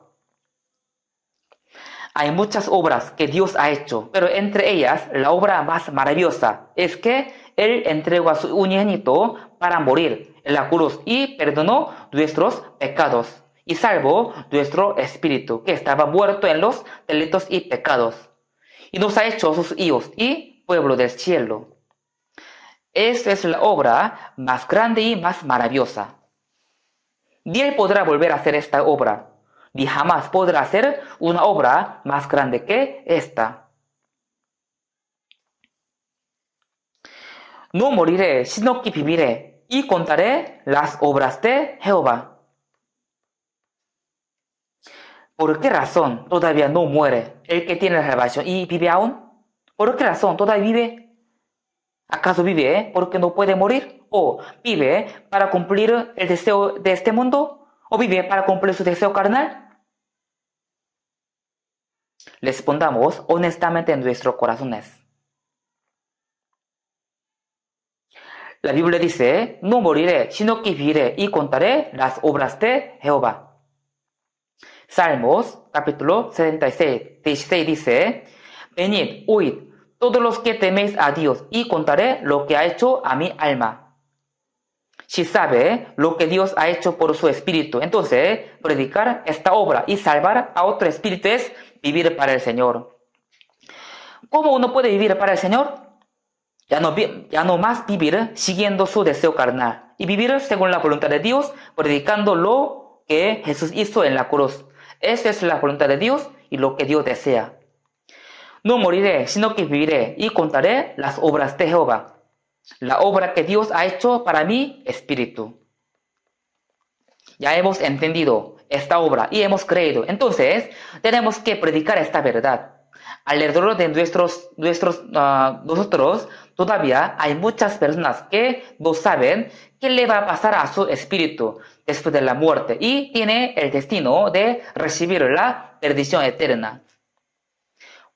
Hay muchas obras que Dios ha hecho, pero entre ellas la obra más maravillosa es que Él entregó a su unigénito para morir en la cruz y perdonó nuestros pecados. y salvó nuestro espíritu, que estaba muerto en los delitos y pecados, y nos ha hecho sus hijos y pueblo del cielo. Esta es la obra más grande y más maravillosa. Ni él podrá volver a hacer esta obra, ni jamás podrá hacer una obra más grande que esta. No moriré, sino que viviré, y contaré las obras de Jehová. ¿Por qué razón todavía no muere el que tiene la salvación y vive aún? ¿Por qué razón todavía vive? ¿Acaso vive porque no puede morir? ¿O vive para cumplir el deseo de este mundo? ¿O vive para cumplir su deseo carnal? Respondamos honestamente en nuestros corazones. La Biblia dice, no moriré, sino que viviré y contaré las obras de Jehová. Salmos, capítulo 76, 16 dice, venid, oíd, todos los que teméis a Dios, y contaré lo que ha hecho a mi alma. Si sabe lo que Dios ha hecho por su espíritu, entonces predicar esta obra y salvar a otro espíritu es vivir para el Señor. ¿Cómo uno puede vivir para el Señor? Ya no más vivir siguiendo su deseo carnal y vivir según la voluntad de Dios, predicando lo que Jesús hizo en la cruz. Esa es la voluntad de Dios y lo que Dios desea. No moriré, sino que viviré y contaré las obras de Jehová, la obra que Dios ha hecho para mi espíritu. Ya hemos entendido esta obra y hemos creído. Entonces, tenemos que predicar esta verdad. Alrededor de nosotros todavía hay muchas personas que no saben qué le va a pasar a su espíritu después de la muerte y tiene el destino de recibir la perdición eterna.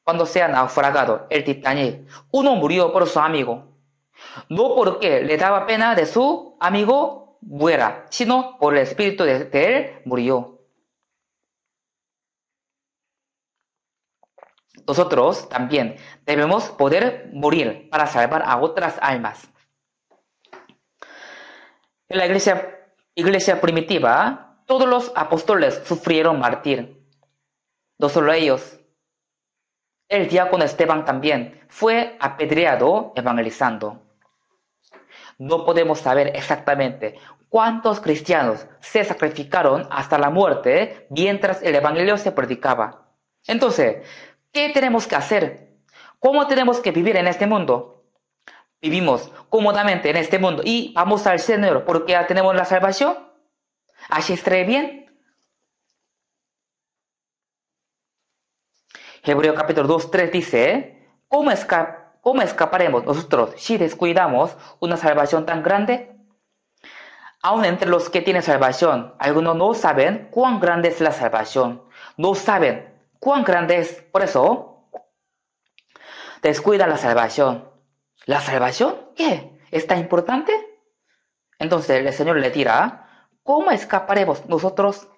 Cuando se ha naufragado el Titanic, uno murió por su amigo. No porque le daba pena de su amigo muera, sino por el espíritu de él murió. Nosotros también debemos poder morir para salvar a otras almas. En la iglesia primitiva, todos los apóstoles sufrieron martirio. No solo ellos. El diácono Esteban también fue apedreado evangelizando. No podemos saber exactamente cuántos cristianos se sacrificaron hasta la muerte mientras el evangelio se predicaba. Entonces, ¿qué tenemos que hacer? ¿Cómo tenemos que vivir en este mundo? Vivimos cómodamente en este mundo y vamos al Señor porque ya tenemos la salvación. ¿Así estaré bien? Hebreos capítulo 2, 3 dice, ¿cómo escaparemos nosotros si descuidamos una salvación tan grande? Aún entre los que tienen salvación, algunos no saben cuán grande es la salvación. No saben cuán grande es. Por eso, descuidan la salvación. ¿La salvación? ¿Qué? ¿Es tan importante? Entonces el Señor le dirá, ¿cómo escaparemos nosotros?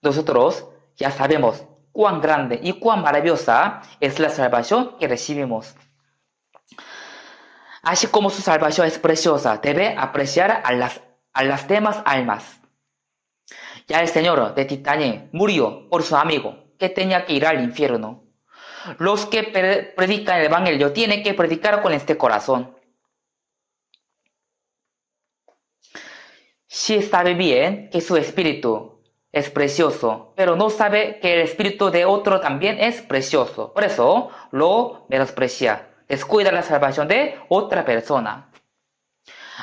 Nosotros ya sabemos cuán grande y cuán maravillosa es la salvación que recibimos. Así como su salvación es preciosa, debe apreciar a las demás almas. Ya el Señor de Titanic murió por su amigo, que tenía que ir al infierno. Los que predican el Evangelio tienen que predicar con este corazón. Si sabe bien que su espíritu es precioso, pero no sabe que el espíritu de otro también es precioso. Por eso lo menosprecia. Descuida la salvación de otra persona.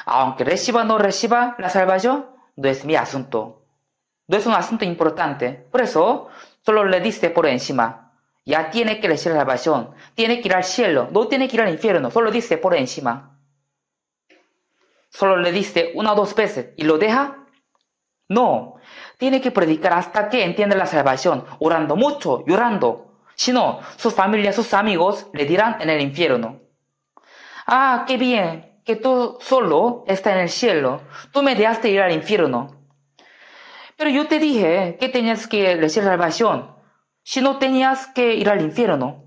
Aunque reciba o no reciba la salvación, no es mi asunto. No es un asunto importante. Por eso solo le dice por encima. Ya tiene que recibir la salvación. Tiene que ir al cielo. No tiene que ir al infierno. Solo dice por encima. Solo le dice una o dos veces y lo deja. No, tiene que predicar hasta que entienda la salvación, orando mucho, llorando. Si no, su familia, sus amigos le dirán en el infierno. Ah, qué bien, que tú solo estás en el cielo. Tú me dejaste ir al infierno. Pero yo te dije que tenías que recibir la salvación. Si no tenías que ir al infierno.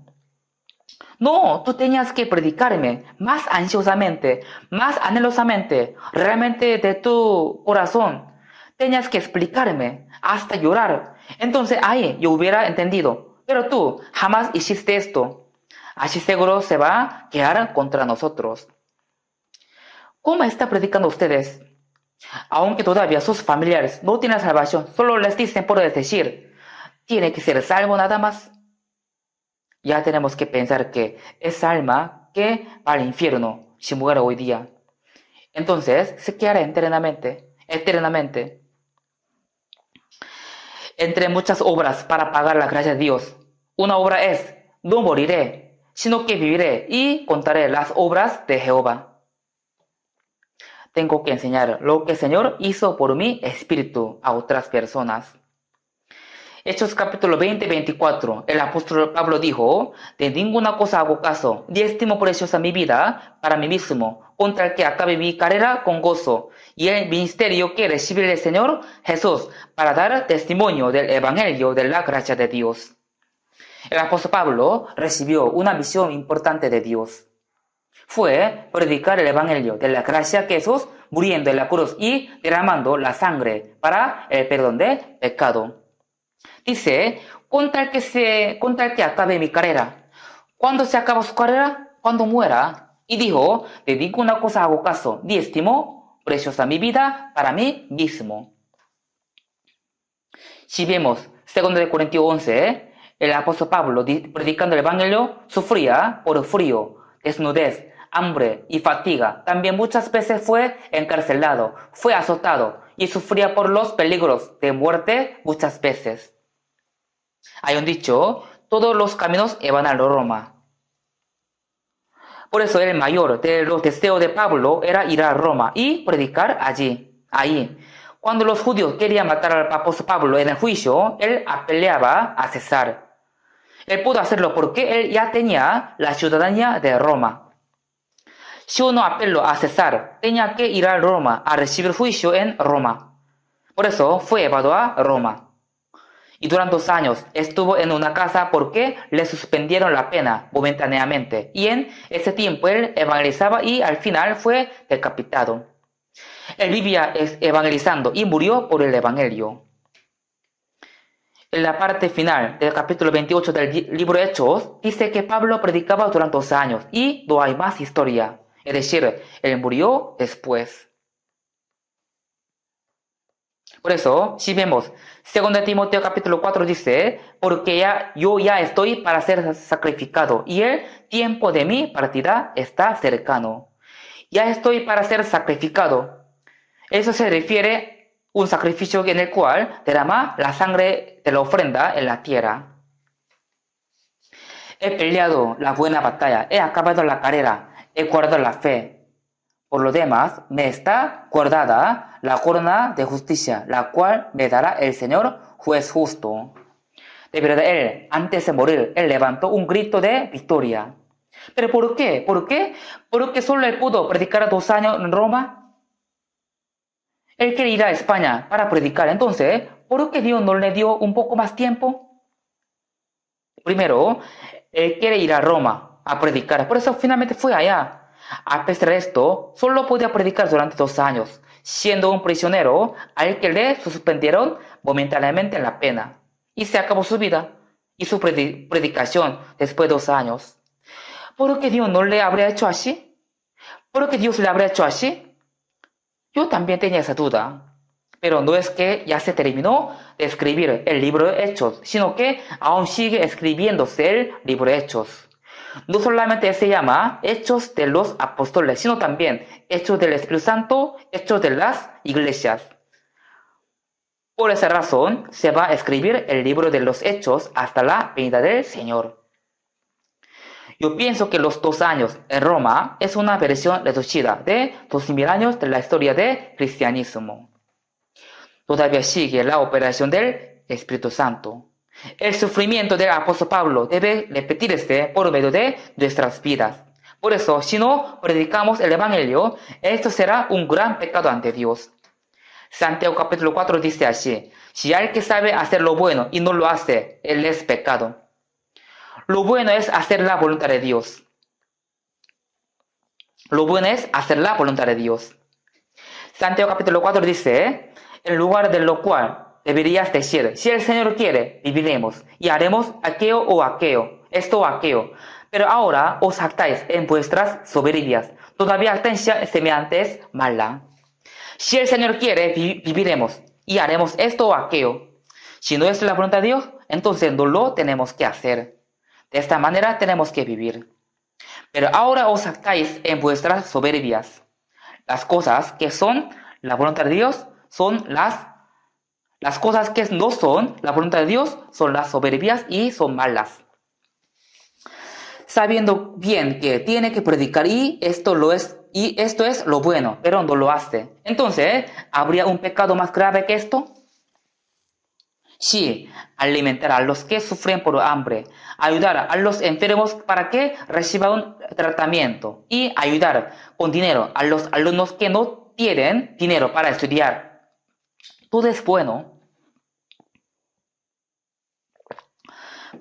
No, tú tenías que predicarme más ansiosamente, más anhelosamente, realmente de tu corazón. Tenías que explicarme hasta llorar. Entonces ahí yo hubiera entendido. Pero tú jamás hiciste esto. Así seguro se va a quedar contra nosotros. ¿Cómo está predicando ustedes? Aunque todavía sus familiares no tienen salvación, solo les dicen por decir, tiene que ser salvo nada más. Ya tenemos que pensar que esa alma que va al infierno si muere hoy día, entonces se quedará eternamente. Entre muchas obras para pagar la gracia de Dios, una obra es, no moriré, sino que viviré y contaré las obras de Jehová. Tengo que enseñar lo que el Señor hizo por mi espíritu a otras personas. Hechos capítulo 20-24, el apóstol Pablo dijo, de ninguna cosa hago caso, ni estimo preciosa mi vida para mí mismo, contra el que acabe mi carrera con gozo, y el ministerio que recibe el Señor Jesús, para dar testimonio del evangelio de la gracia de Dios. El apóstol Pablo recibió una misión importante de Dios. Fue predicar el evangelio de la gracia que Jesús muriendo en la cruz y derramando la sangre para el perdón de pecado. Dice, contra el que acabe mi carrera. ¿Cuándo se acaba su carrera? Cuando muera. Y dijo, de ninguna cosa hago caso, ni estimo preciosa mi vida para mí mismo. Si vemos 2 Corintios 11, el apóstol Pablo, predicando el evangelio, sufría por frío, desnudez, hambre y fatiga. También muchas veces fue encarcelado, fue azotado y sufría por los peligros de muerte muchas veces. Hay un dicho, todos los caminos van a Roma. Por eso el mayor de los deseos de Pablo era ir a Roma y predicar ahí. Cuando los judíos querían matar al apóstol Pablo en el juicio, él apelaba a César. Él pudo hacerlo porque él ya tenía la ciudadanía de Roma. Si uno apeló a César, tenía que ir a Roma a recibir juicio en Roma. Por eso fue llevado a Roma. Y durante 2 años estuvo en una casa porque le suspendieron la pena momentáneamente. Y en ese tiempo él evangelizaba y al final fue decapitado. Él vivía evangelizando y murió por el evangelio. En la parte final del capítulo 28 del libro de Hechos, dice que Pablo predicaba durante 2 años y no hay más historia. Es decir, él murió después. Por eso, si vemos 2 Timoteo capítulo 4 dice, porque yo ya estoy para ser sacrificado y el tiempo de mi partida está cercano. Ya estoy para ser sacrificado. Eso se refiere a un sacrificio en el cual derrama la sangre de la ofrenda en la tierra. He peleado la buena batalla, he acabado la carrera, he guardado la fe. Por lo demás, me está guardada la corona de justicia, la cual me dará el Señor, juez justo. De verdad, él, antes de morir, él levantó un grito de victoria. ¿Pero por qué? ¿Por qué? ¿Porque solo él pudo predicar 2 años en Roma? Él quería ir a España para predicar. Entonces, ¿por qué Dios no le dio un poco más tiempo? Primero, él quiere ir a Roma a predicar. Por eso finalmente fue allá. A pesar de esto, solo podía predicar durante 2 años, siendo un prisionero al que le suspendieron momentáneamente la pena. Y se acabó su vida y su predicación después de 2 años. ¿Por qué Dios no le habría hecho así? ¿Por qué Dios le habría hecho así? Yo también tenía esa duda. Pero no es que ya se terminó de escribir el libro de Hechos, sino que aún sigue escribiéndose el libro de Hechos. No solamente se llama Hechos de los Apóstoles, sino también Hechos del Espíritu Santo, Hechos de las Iglesias. Por esa razón, se va a escribir el libro de los Hechos hasta la venida del Señor. Yo pienso que los 2 años en Roma es una versión reducida de 2000 años de la historia del cristianismo. Todavía sigue la operación del Espíritu Santo. El sufrimiento del apóstol Pablo debe repetirse por medio de nuestras vidas. Por eso, si no predicamos el evangelio, esto será un gran pecado ante Dios. Santiago capítulo 4 dice así, si alguien sabe hacer lo bueno y no lo hace, él es pecado. Lo bueno es hacer la voluntad de Dios. Lo bueno es hacer la voluntad de Dios. Santiago capítulo 4 dice, en lugar de lo cual deberías decir, si el Señor quiere, viviremos y haremos aquello o aquello, esto o aquello. Pero ahora os jactáis en vuestras soberbias. Todavía jactancia semejante es mala. Si el Señor quiere, viviremos y haremos esto o aquello. Si no es la voluntad de Dios, entonces no lo tenemos que hacer. De esta manera tenemos que vivir. Pero ahora os jactáis en vuestras soberbias. Las cosas que son la voluntad de Dios son las cosas que no son la voluntad de Dios son las soberbias y son malas. Sabiendo bien que tiene que predicar y esto es lo bueno, pero no lo hace. Entonces, ¿habría un pecado más grave que esto? Sí, alimentar a los que sufren por hambre, ayudar a los enfermos para que reciban un tratamiento y ayudar con dinero a los alumnos que no tienen dinero para estudiar. Todo es bueno.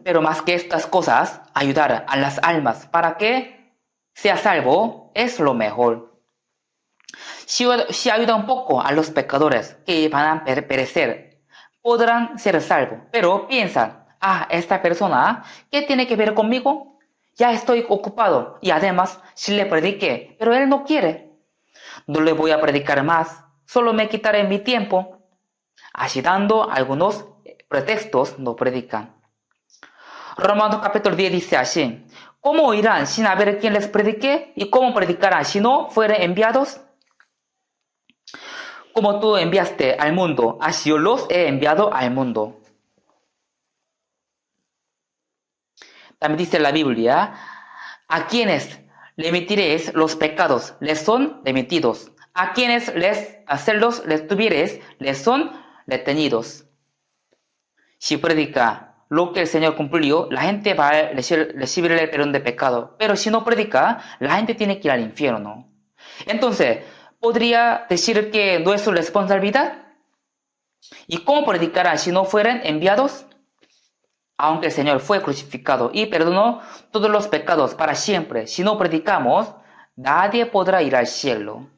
Pero más que estas cosas, ayudar a las almas para que sea salvo es lo mejor. Si ayuda un poco a los pecadores que van a perecer, podrán ser salvos, pero piensan, esta persona, ¿qué tiene que ver conmigo? Ya estoy ocupado y además si le prediqué, pero él no quiere. No le voy a predicar más, solo me quitaré mi tiempo. Así dando algunos pretextos no predican. Romanos capítulo 10 dice así, ¿cómo oirán sin haber quien les predique? ¿Y cómo predicarán si no fueren enviados? Como tú enviaste al mundo, así yo los he enviado al mundo. También dice la Biblia, a quienes remitiréis los pecados, les son remitidos. A quienes les tuviereis, les son retenidos. Si predica lo que el Señor cumplió, la gente va a recibir el perdón de pecado. Pero si no predica, la gente tiene que ir al infierno. Entonces, ¿podría decir que no es su responsabilidad? ¿Y cómo predicarán si no fueran enviados? Aunque el Señor fue crucificado y perdonó todos los pecados para siempre, si no predicamos, nadie podrá ir al cielo.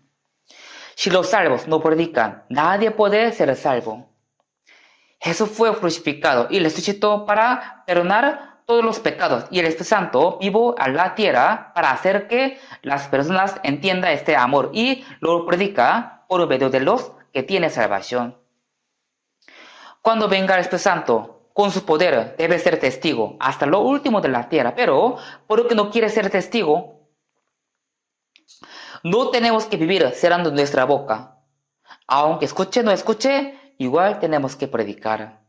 Si los salvos no predican, nadie puede ser salvo. Jesús fue crucificado y resucitó para perdonar todos los pecados, y el Espíritu Santo vino a la tierra para hacer que las personas entiendan este amor y lo predica por medio de los que tienen salvación. Cuando venga el Espíritu Santo con su poder, debe ser testigo hasta lo último de la tierra, pero porque no quiere ser testigo, no tenemos que vivir cerrando nuestra boca. Aunque escuche o no escuche, igual tenemos que predicar.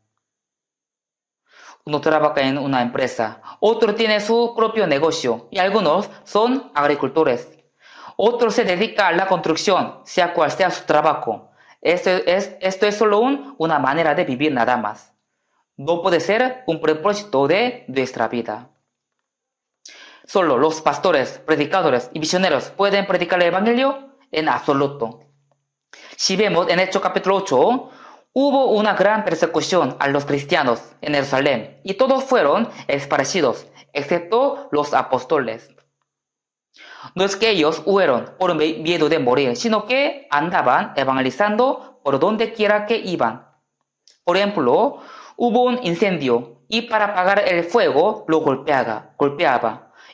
Uno trabaja en una empresa, otro tiene su propio negocio y algunos son agricultores. Otro se dedica a la construcción, sea cual sea su trabajo. Esto es solo una manera de vivir nada más. No puede ser un propósito de nuestra vida. Solo los pastores, predicadores y misioneros pueden predicar el Evangelio en absoluto. Si vemos en Hechos capítulo 8, hubo una gran persecución a los cristianos en Jerusalén y todos fueron esparcidos, excepto los apóstoles. No es que ellos huyeron por miedo de morir, sino que andaban evangelizando por donde quiera que iban. Por ejemplo, hubo un incendio y para apagar el fuego lo golpeaba.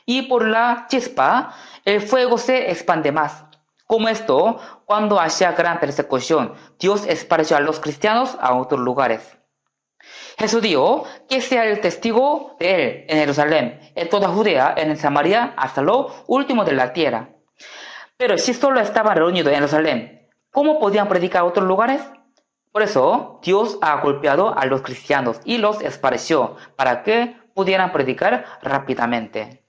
Y por la chispa, el fuego se expande más. Como esto, cuando haya gran persecución, Dios esparció a los cristianos a otros lugares. Jesús dijo que sea el testigo de él en Jerusalén, en toda Judea, en Samaria, hasta lo último de la tierra. Pero si solo estaban reunidos en Jerusalén, ¿cómo podían predicar a otros lugares? Por eso, Dios ha golpeado a los cristianos y los esparció para que pudieran predicar rápidamente.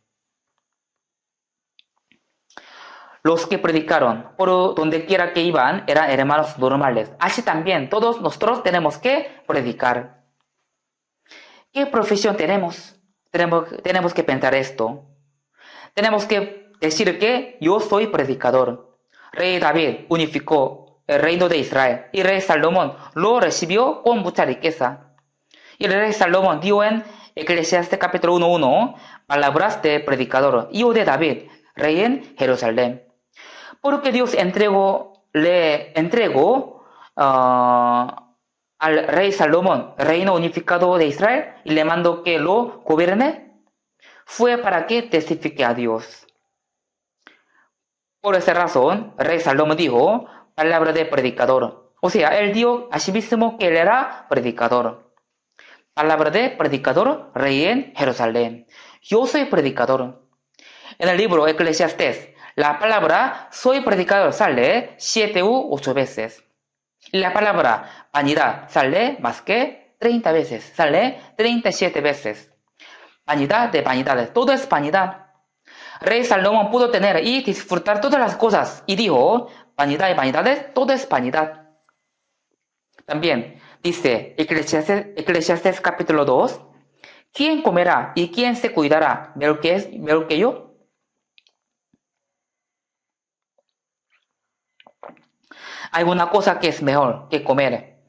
Los que predicaron por donde quiera que iban eran hermanos normales. Así también todos nosotros tenemos que predicar. ¿Qué profesión tenemos? Tenemos que pensar esto. Tenemos que decir que yo soy predicador. Rey David unificó el reino de Israel y rey Salomón lo recibió con mucha riqueza. Y el rey Salomón dio en Eclesiastes capítulo 1:1, palabras de predicador, hijo de David, rey en Jerusalén. Porque Dios le entregó al rey Salomón, reino unificado de Israel, y le mandó que lo gobierne, fue para que testifique a Dios. Por esa razón, rey Salomón dijo, palabra de predicador. O sea, él dijo a sí mismo que él era predicador. Palabra de predicador, rey en Jerusalén. Yo soy predicador. En el libro Eclesiastés, la palabra soy predicador sale 7 u 8 veces. Y la palabra vanidad sale más que 30 veces, sale 37 veces. Vanidad de vanidades, todo es vanidad. Rey Salomón pudo tener y disfrutar todas las cosas y dijo, vanidad y vanidades, todo es vanidad. También dice Eclesiastés capítulo 2, ¿quién comerá y quién se cuidará mejor que yo? Hay una cosa que es mejor que comer,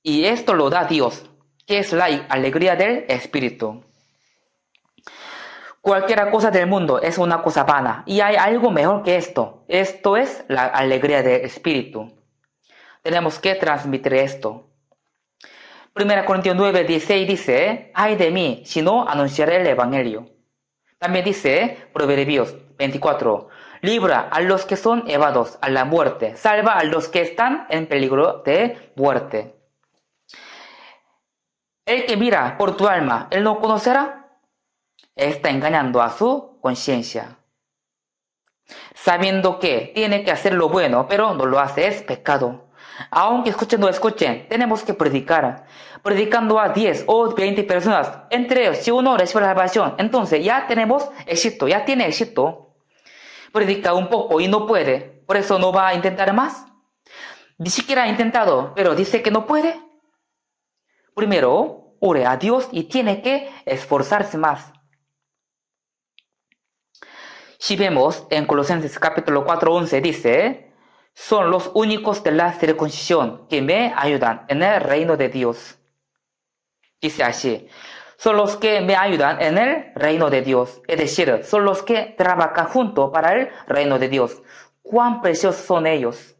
y esto lo da Dios, que es la alegría del Espíritu. Cualquier cosa del mundo es una cosa vana, y hay algo mejor que esto. Esto es la alegría del Espíritu. Tenemos que transmitir esto. 1 Corintios 9:16 dice, ay de mí, si no anunciaré el Evangelio. También dice, Proverbios 24, libra a los que son llevados a la muerte, salva a los que están en peligro de muerte. El que mira por tu alma, ¿él no conocerá? Está engañando a su conciencia. Sabiendo que tiene que hacer lo bueno, pero no lo hace, es pecado. Aunque escuchen o no escuchen, tenemos que predicar. Predicando a 10 o 20 personas, entre ellos, si uno recibe la salvación, entonces ya tenemos éxito, ya tiene éxito. Predica un poco y no puede, por eso no va a intentar más. Ni siquiera ha intentado, pero dice que no puede. Primero, ore a Dios y tiene que esforzarse más. Si vemos en Colosenses capítulo 4:11 dice, son los únicos de la circuncisión que me ayudan en el reino de Dios. Dice así, son los que me ayudan en el reino de Dios. Es decir, son los que trabajan junto para el reino de Dios. ¿Cuán preciosos son ellos?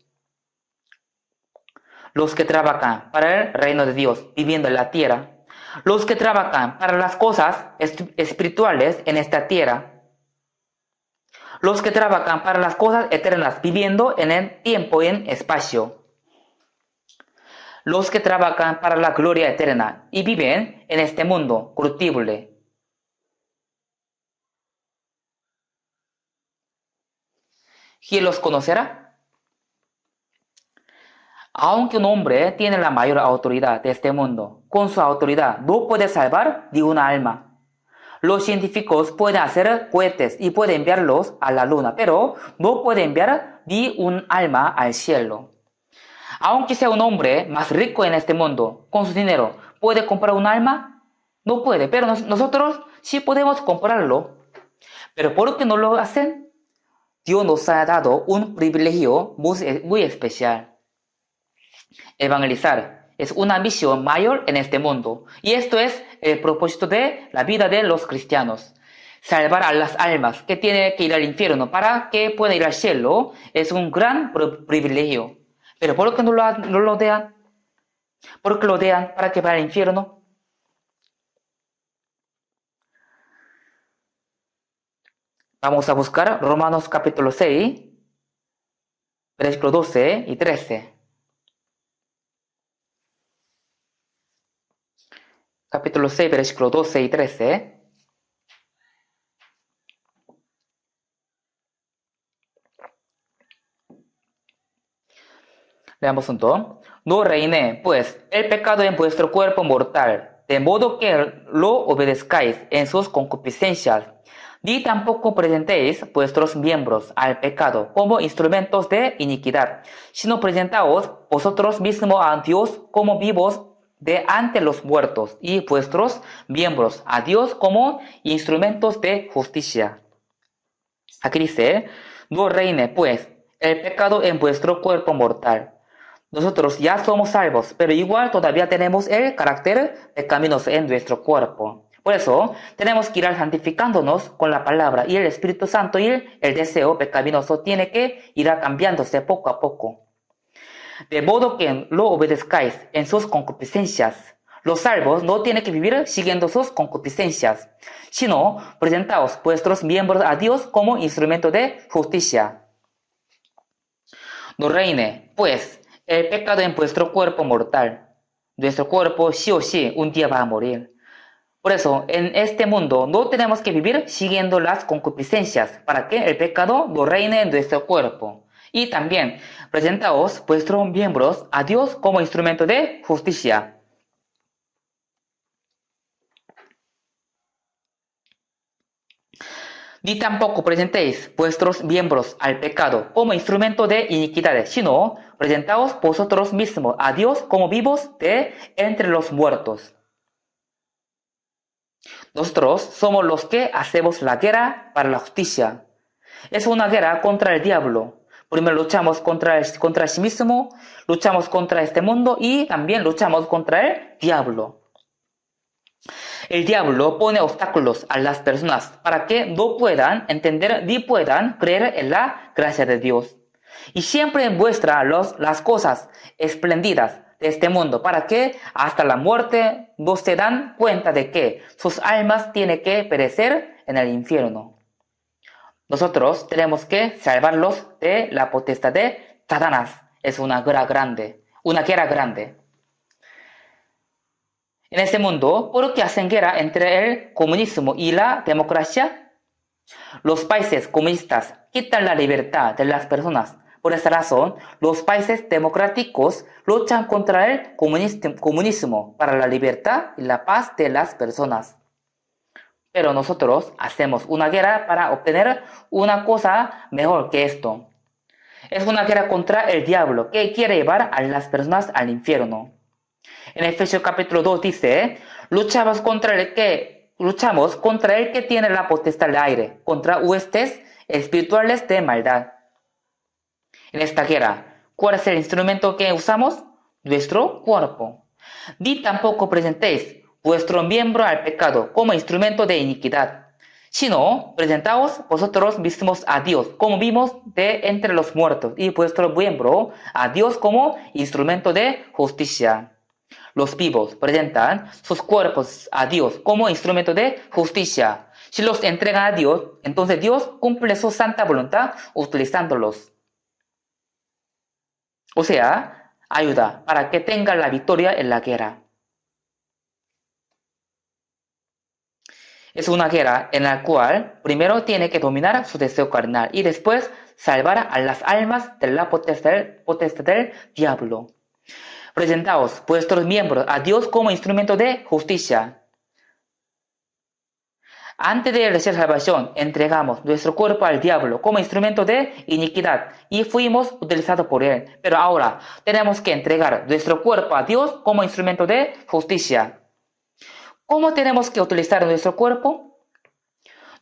Los que trabajan para el reino de Dios, viviendo en la tierra. Los que trabajan para las cosas espirituales en esta tierra. Los que trabajan para las cosas eternas, viviendo en el tiempo y en espacio. Los que trabajan para la gloria eterna y viven en este mundo corruptible. ¿Quién los conocerá? Aunque un hombre tiene la mayor autoridad de este mundo, con su autoridad no puede salvar ni una alma. Los científicos pueden hacer cohetes y pueden enviarlos a la luna, pero no pueden enviar ni un alma al cielo. Aunque sea un hombre más rico en este mundo, con su dinero, ¿puede comprar un alma? No puede, pero nosotros sí podemos comprarlo. Pero ¿por qué no lo hacen? Dios nos ha dado un privilegio muy especial. Evangelizar es una misión mayor en este mundo. Y esto es el propósito de la vida de los cristianos. Salvar a las almas que tienen que ir al infierno para que puedan ir al cielo es un gran privilegio. Pero ¿por qué no lo dejan? ¿Por qué lo dejan para que vaya al infierno? Vamos a buscar Romanos capítulo 6, versículo 12 y 13. Capítulo 6, versículo 12 y 13. Leamos junto. No reine, pues, el pecado en vuestro cuerpo mortal, de modo que lo obedezcáis en sus concupiscencias, ni tampoco presentéis vuestros miembros al pecado como instrumentos de iniquidad, sino presentaos vosotros mismos a Dios como vivos de ante los muertos, y vuestros miembros a Dios como instrumentos de justicia. Aquí dice, no reine, pues, el pecado en vuestro cuerpo mortal. Nosotros ya somos salvos, pero igual todavía tenemos el carácter pecaminoso en nuestro cuerpo. Por eso tenemos que ir santificándonos con la palabra y el Espíritu Santo y el deseo pecaminoso tiene que ir cambiándose poco a poco. De modo que lo obedezcáis en sus concupiscencias. Los salvos no tienen que vivir siguiendo sus concupiscencias, sino presentaos vuestros miembros a Dios como instrumento de justicia. No reine, pues, el pecado en vuestro cuerpo mortal. Nuestro cuerpo sí o sí un día va a morir. Por eso, en este mundo no tenemos que vivir siguiendo las concupiscencias para que el pecado no reine en nuestro cuerpo. Y también, presentaos vuestros miembros a Dios como instrumento de justicia. Ni tampoco presentéis vuestros miembros al pecado como instrumento de iniquidad, sino presentaos vosotros mismos a Dios como vivos de entre los muertos. Nosotros somos los que hacemos la guerra para la justicia. Es una guerra contra el diablo. Primero luchamos contra sí mismo, luchamos contra este mundo y también luchamos contra el diablo. El diablo pone obstáculos a las personas para que no puedan entender ni puedan creer en la gracia de Dios. Y siempre muestra las cosas espléndidas de este mundo para que hasta la muerte no se dan cuenta de que sus almas tienen que perecer en el infierno. Nosotros tenemos que salvarlos de la potestad de Satanás. Es una guerra grande. En este mundo, ¿por qué hacen guerra entre el comunismo y la democracia? Los países comunistas quitan la libertad de las personas. Por esta razón, los países democráticos luchan contra el comunismo para la libertad y la paz de las personas. Pero nosotros hacemos una guerra para obtener una cosa mejor que esto. Es una guerra contra el diablo que quiere llevar a las personas al infierno. En Efesios capítulo 2 dice, luchamos contra el que tiene la potestad del aire, contra huestes espirituales de maldad. En esta guerra, ¿cuál es el instrumento que usamos? Nuestro cuerpo. Ni tampoco presentéis vuestro miembro al pecado como instrumento de iniquidad, sino presentaos vosotros mismos a Dios como vivos de entre los muertos y vuestro miembro a Dios como instrumento de justicia. Los vivos presentan sus cuerpos a Dios como instrumento de justicia. Si los entregan a Dios, entonces Dios cumple su santa voluntad utilizándolos. O sea, ayuda para que tengan la victoria en la guerra. Es una guerra en la cual primero tiene que dominar su deseo carnal y después salvar a las almas de la potestad del diablo. Presentaos vuestros miembros a Dios como instrumento de justicia. Antes de recibir salvación, entregamos nuestro cuerpo al diablo como instrumento de iniquidad y fuimos utilizados por él. Pero ahora tenemos que entregar nuestro cuerpo a Dios como instrumento de justicia. ¿Cómo tenemos que utilizar nuestro cuerpo?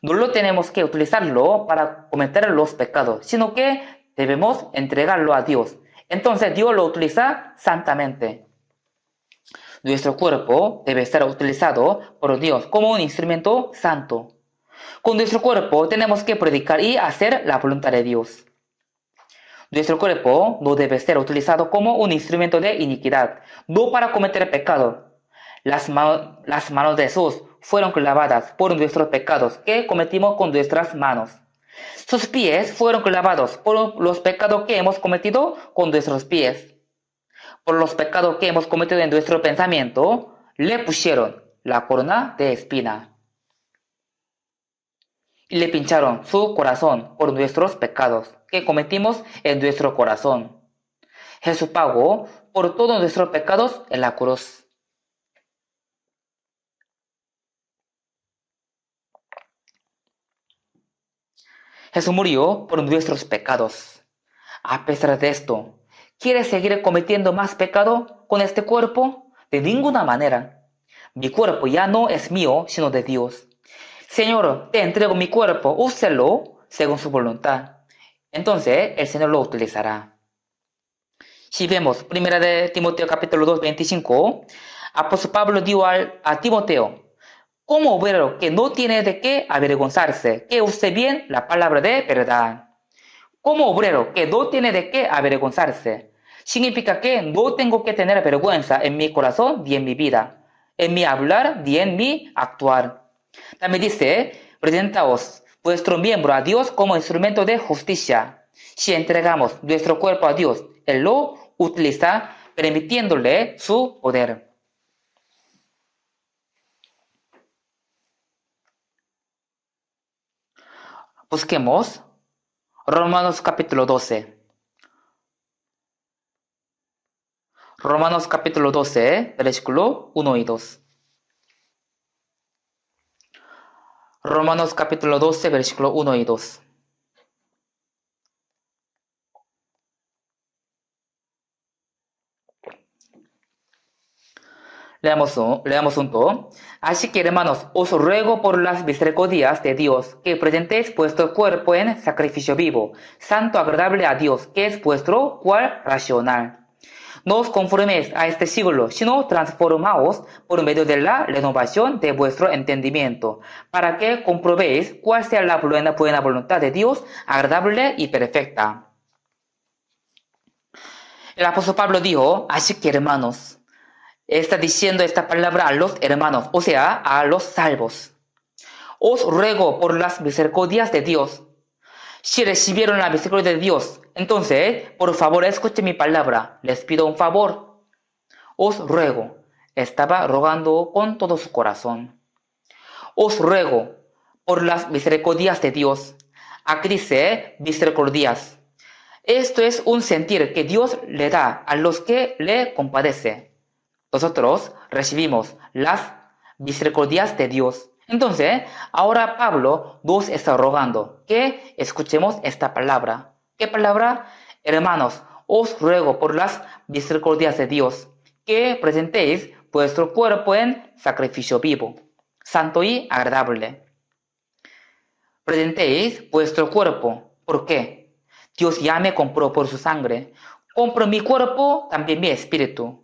No lo tenemos que utilizarlo para cometer los pecados, sino que debemos entregarlo a Dios. Entonces Dios lo utiliza santamente. Nuestro cuerpo debe ser utilizado por Dios como un instrumento santo. Con nuestro cuerpo tenemos que predicar y hacer la voluntad de Dios. Nuestro cuerpo no debe ser utilizado como un instrumento de iniquidad, no para cometer pecado. Las manos de Jesús fueron clavadas por nuestros pecados que cometimos con nuestras manos. Sus pies fueron clavados por los pecados que hemos cometido con nuestros pies. Por los pecados que hemos cometido en nuestro pensamiento, le pusieron la corona de espina. Y le pincharon su corazón por nuestros pecados que cometimos en nuestro corazón. Jesús pagó por todos nuestros pecados en la cruz. Jesús murió por nuestros pecados. A pesar de esto, ¿quieres seguir cometiendo más pecado con este cuerpo? De ninguna manera. Mi cuerpo ya no es mío, sino de Dios. Señor, te entrego mi cuerpo, úselo según su voluntad. Entonces el Señor lo utilizará. Si vemos 1 de Timoteo capítulo 2, 25, apóstol Pablo dijo a Timoteo, como obrero que no tiene de qué avergonzarse, que use bien la palabra de verdad. Como obrero que no tiene de qué avergonzarse, significa que no tengo que tener vergüenza en mi corazón ni en mi vida, en mi hablar ni en mi actuar. También dice, presentaos vuestro miembro a Dios como instrumento de justicia. Si entregamos nuestro cuerpo a Dios, Él lo utiliza permitiéndole su poder. Busquemos Romanos capítulo 12. Romanos capítulo 12, versículo 1 y 2. Romanos capítulo 12, versículo 1 y 2. Leamos junto. Así que, hermanos, os ruego por las misericordias de Dios que presentéis vuestro cuerpo en sacrificio vivo, santo, agradable a Dios, que es vuestro cual racional. No os conforméis a este siglo, sino transformaos por medio de la renovación de vuestro entendimiento, para que comprobéis cuál sea la buena voluntad de Dios, agradable y perfecta. El apóstol Pablo dijo, así que, hermanos, está diciendo esta palabra a los hermanos, o sea, a los salvos. Os ruego por las misericordias de Dios. Si recibieron la misericordia de Dios, entonces, por favor, escuchen mi palabra. Les pido un favor. Os ruego. Estaba rogando con todo su corazón. Os ruego por las misericordias de Dios. Aquí dice misericordias. Esto es un sentir que Dios le da a los que le compadece. Nosotros recibimos las misericordias de Dios. Entonces, ahora Pablo nos está rogando que escuchemos esta palabra. ¿Qué palabra? Hermanos, os ruego por las misericordias de Dios que presentéis vuestro cuerpo en sacrificio vivo, santo y agradable. Presentéis vuestro cuerpo. ¿Por qué? Dios ya me compró por su sangre. Compro mi cuerpo, también mi espíritu.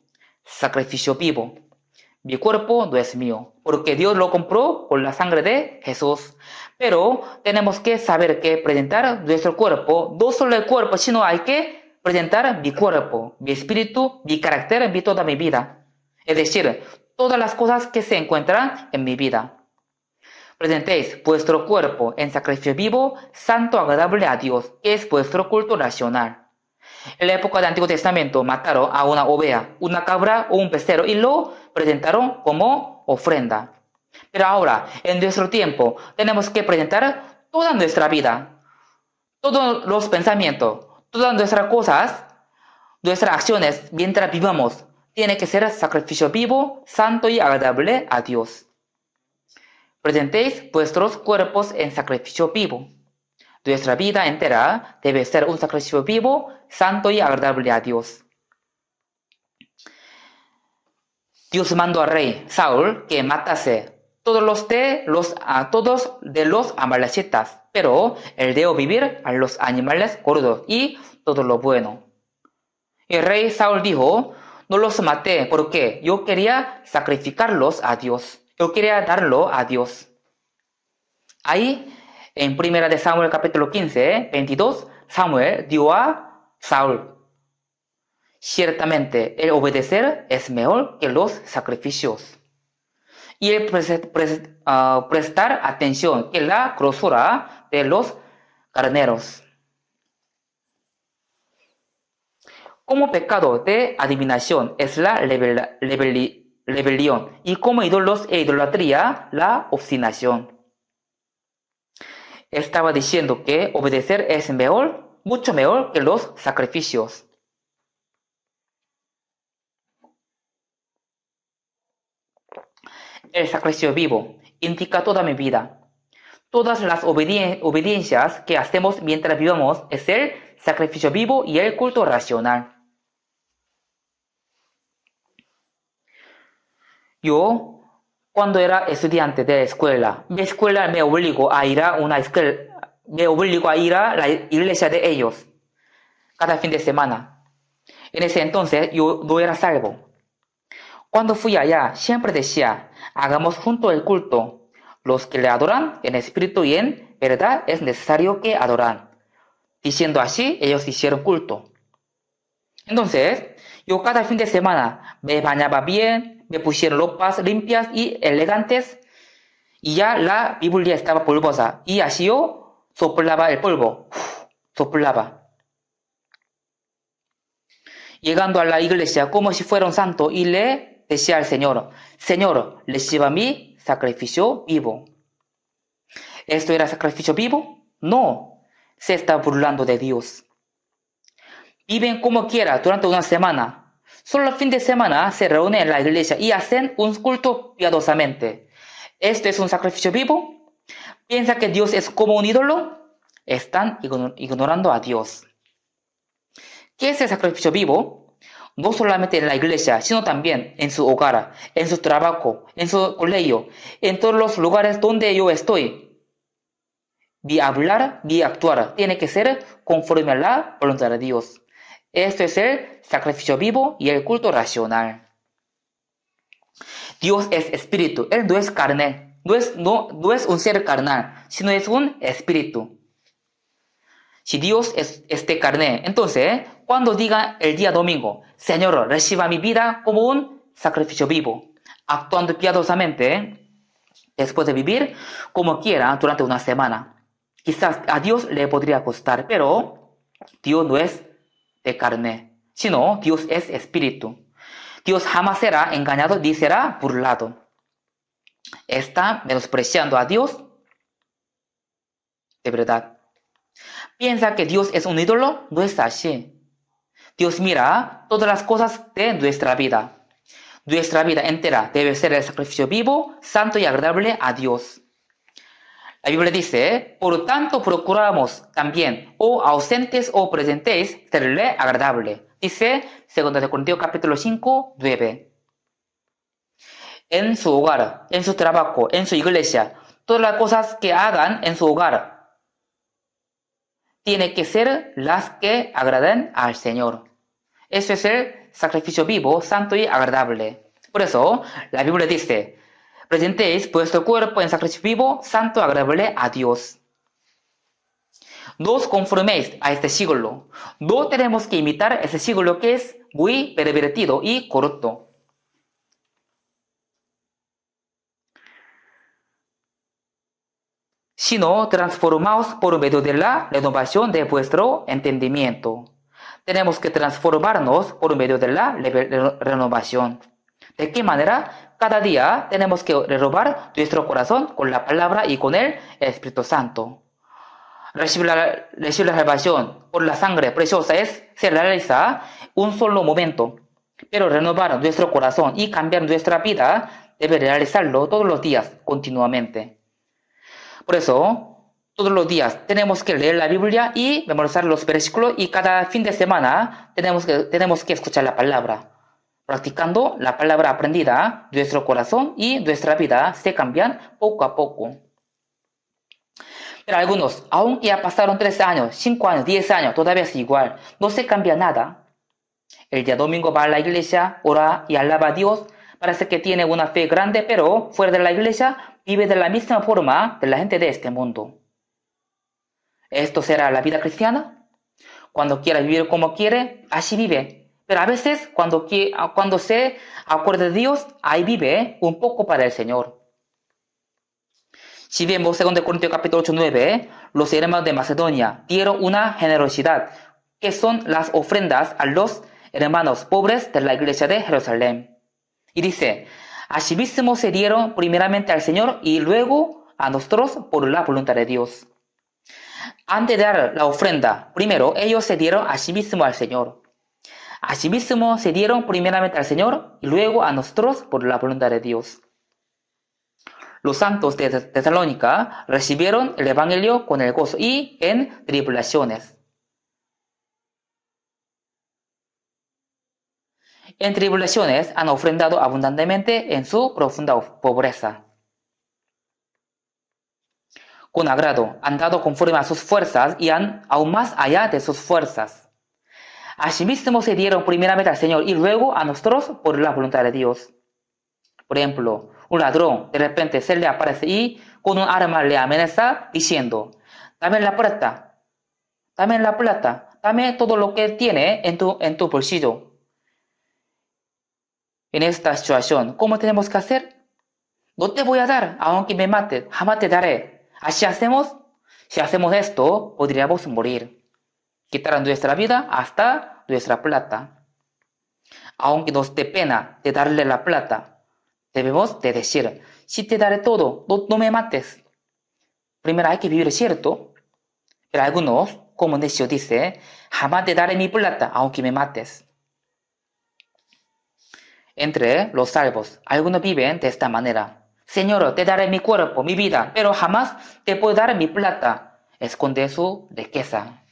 Sacrificio vivo. Mi cuerpo no es mío, porque Dios lo compró con la sangre de Jesús. Pero tenemos que saber que presentar nuestro cuerpo, no solo el cuerpo, sino hay que presentar mi cuerpo, mi espíritu, mi carácter, toda mi vida. Es decir, todas las cosas que se encuentran en mi vida. Presentéis vuestro cuerpo en sacrificio vivo, santo, agradable a Dios, que es vuestro culto racional. En la época del Antiguo Testamento mataron a una oveja, una cabra o un becerro y lo presentaron como ofrenda. Pero ahora, en nuestro tiempo, tenemos que presentar toda nuestra vida, todos los pensamientos, todas nuestras cosas, nuestras acciones mientras vivamos. Tiene que ser sacrificio vivo, santo y agradable a Dios. Presentéis vuestros cuerpos en sacrificio vivo. Nuestra vida entera debe ser un sacrificio vivo, santo y agradable a Dios. Dios mandó al rey Saúl que matase todos de los amalecitas, pero él debe vivir a los animales gordos y todo lo bueno. El rey Saúl dijo, no los maté porque yo quería sacrificarlos a Dios. Yo quería darlo a Dios. Ahí, en 1 de Samuel capítulo 15, 22, Samuel dio a Saúl. Ciertamente, el obedecer es mejor que los sacrificios. Y el prestar atención que la grosura de los carneros. Como pecado de adivinación es la rebelión y como ídolos e idolatría la obstinación. Estaba diciendo que obedecer es mejor, mucho mejor que los sacrificios. El sacrificio vivo indica toda mi vida. Todas las obediencias que hacemos mientras vivamos es el sacrificio vivo y el culto racional. Yo, cuando era estudiante de escuela, mi escuela me obligó a ir a la iglesia de ellos cada fin de semana. En ese entonces yo no era salvo. Cuando fui allá, siempre decía, hagamos junto el culto. los que le adoran en espíritu y en verdad es necesario que adoran. Diciendo así, ellos hicieron culto. Entonces, yo cada fin de semana me bañaba bien, me pusieron ropas limpias y elegantes, y ya la Biblia estaba polvosa, y así yo soplaba el polvo, soplaba. Llegando a la iglesia como si fuera un santo y le decía al Señor, Señor, reciba mi sacrificio vivo. ¿Esto era sacrificio vivo? No, se está burlando de Dios. Viven como quiera durante una semana. Solo el fin de semana se reúnen en la iglesia y hacen un culto piadosamente. ¿Esto es un sacrificio vivo? ¿Piensa que Dios es como un ídolo? Están ignorando a Dios. ¿Qué es el sacrificio vivo? No solamente en la iglesia, sino también en su hogar, en su trabajo, en su colegio, en todos los lugares donde yo estoy. Mi hablar, mi actuar tiene que ser conforme a la voluntad de Dios. Esto es el sacrificio vivo y el culto racional. Dios es espíritu, Él no es carne, no es un ser carnal, sino es un espíritu. Si Dios es de carne, entonces, cuando diga el día domingo, Señor, reciba mi vida como un sacrificio vivo, actuando piadosamente, después de vivir como quiera durante una semana. Quizás a Dios le podría costar, pero Dios no es de carne, sino Dios es espíritu. Dios jamás será engañado ni será burlado. ¿Está menospreciando a Dios? De verdad. ¿Piensa que Dios es un ídolo? No es así. Dios mira todas las cosas de nuestra vida. Nuestra vida entera debe ser el sacrificio vivo, santo y agradable a Dios. La Biblia dice, por tanto procuramos también, o ausentes o presentes, serle agradable. Dice 2 Corintios capítulo 5, 9. En su hogar, en su trabajo, en su iglesia, todas las cosas que hagan en su hogar, tienen que ser las que agraden al Señor. Eso es el sacrificio vivo, santo y agradable. Por eso, la Biblia dice, presentéis vuestro cuerpo en sacrificio vivo, santo, agradable a Dios. No os conforméis a este siglo. No tenemos que imitar ese siglo que es muy pervertido y corrupto. Sino transformaos por medio de la renovación de vuestro entendimiento. Tenemos que transformarnos por medio de la renovación. ¿De qué manera? Cada día tenemos que renovar nuestro corazón con la palabra y con el Espíritu Santo. Recibir la salvación por la sangre preciosa se realiza un solo momento, pero renovar nuestro corazón y cambiar nuestra vida debe realizarlo todos los días, continuamente. Por eso, todos los días tenemos que leer la Biblia y memorizar los versículos, y cada fin de semana tenemos que escuchar la palabra. Practicando la palabra aprendida, nuestro corazón y nuestra vida se cambian poco a poco. Pero algunos, aunque ya pasaron 3 años, 5 años, 10 años, todavía es igual, no se cambia nada. El día domingo va a la iglesia, ora y alaba a Dios, parece que tiene una fe grande, pero fuera de la iglesia vive de la misma forma de la gente de este mundo. ¿Esto será la vida cristiana? Cuando quiera vivir como quiere, así vive. Pero a veces, cuando se acuerda de Dios, ahí vive un poco para el Señor. Si vemos 2 Corintios capítulo 8, 9, los hermanos de Macedonia dieron una generosidad, que son las ofrendas a los hermanos pobres de la iglesia de Jerusalén. Y dice, asimismo se dieron primeramente al Señor y luego a nosotros por la voluntad de Dios. Antes de dar la ofrenda, primero ellos se dieron a sí mismo al Señor. Asimismo se dieron primeramente al Señor y luego a nosotros por la voluntad de Dios. Los santos de Tesalónica recibieron el Evangelio con el gozo y en tribulaciones. En tribulaciones han ofrendado abundantemente en su profunda pobreza. Con agrado han dado conforme a sus fuerzas y aún más allá de sus fuerzas. Asimismo se dieron primeramente al Señor y luego a nosotros por la voluntad de Dios. Por ejemplo, un ladrón de repente se le aparece y con un arma le amenaza diciendo, dame la plata, dame todo lo que tiene en tu bolsillo. En esta situación, ¿cómo tenemos que hacer? No te voy a dar, aunque me mates, jamás te daré. ¿Así hacemos? Si hacemos esto, podríamos morir. Quitar nuestra vida hasta nuestra plata. Aunque nos dé pena de darle la plata, debemos de decir, si te daré todo, no me mates. Primero hay que vivir cierto, pero algunos, como necio dice, jamás te daré mi plata, aunque me mates. Entre los salvos, algunos viven de esta manera. Señor, te daré mi cuerpo, mi vida, pero jamás te puedo dar mi plata. Esconde su riqueza.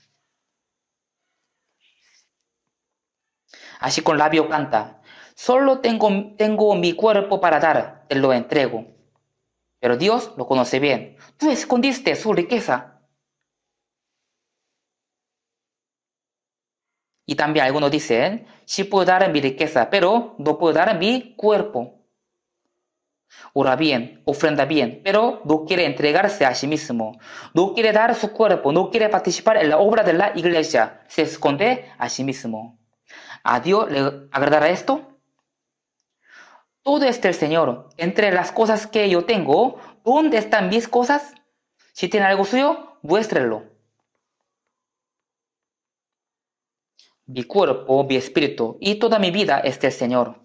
Así con labio canta, solo tengo mi cuerpo para dar, te lo entrego. Pero Dios lo conoce bien. Tú escondiste su riqueza. Y también algunos dicen, sí puedo dar mi riqueza, pero no puedo dar mi cuerpo. Ora bien, ofrenda bien, pero no quiere entregarse a sí mismo. No quiere dar su cuerpo, no quiere participar en la obra de la iglesia. Se esconde a sí mismo. ¿A Dios le agradará esto? Todo es del Señor. Entre las cosas que yo tengo, ¿dónde están mis cosas? Si tiene algo suyo, muéstrelo. Mi cuerpo, mi espíritu y toda mi vida es del Señor.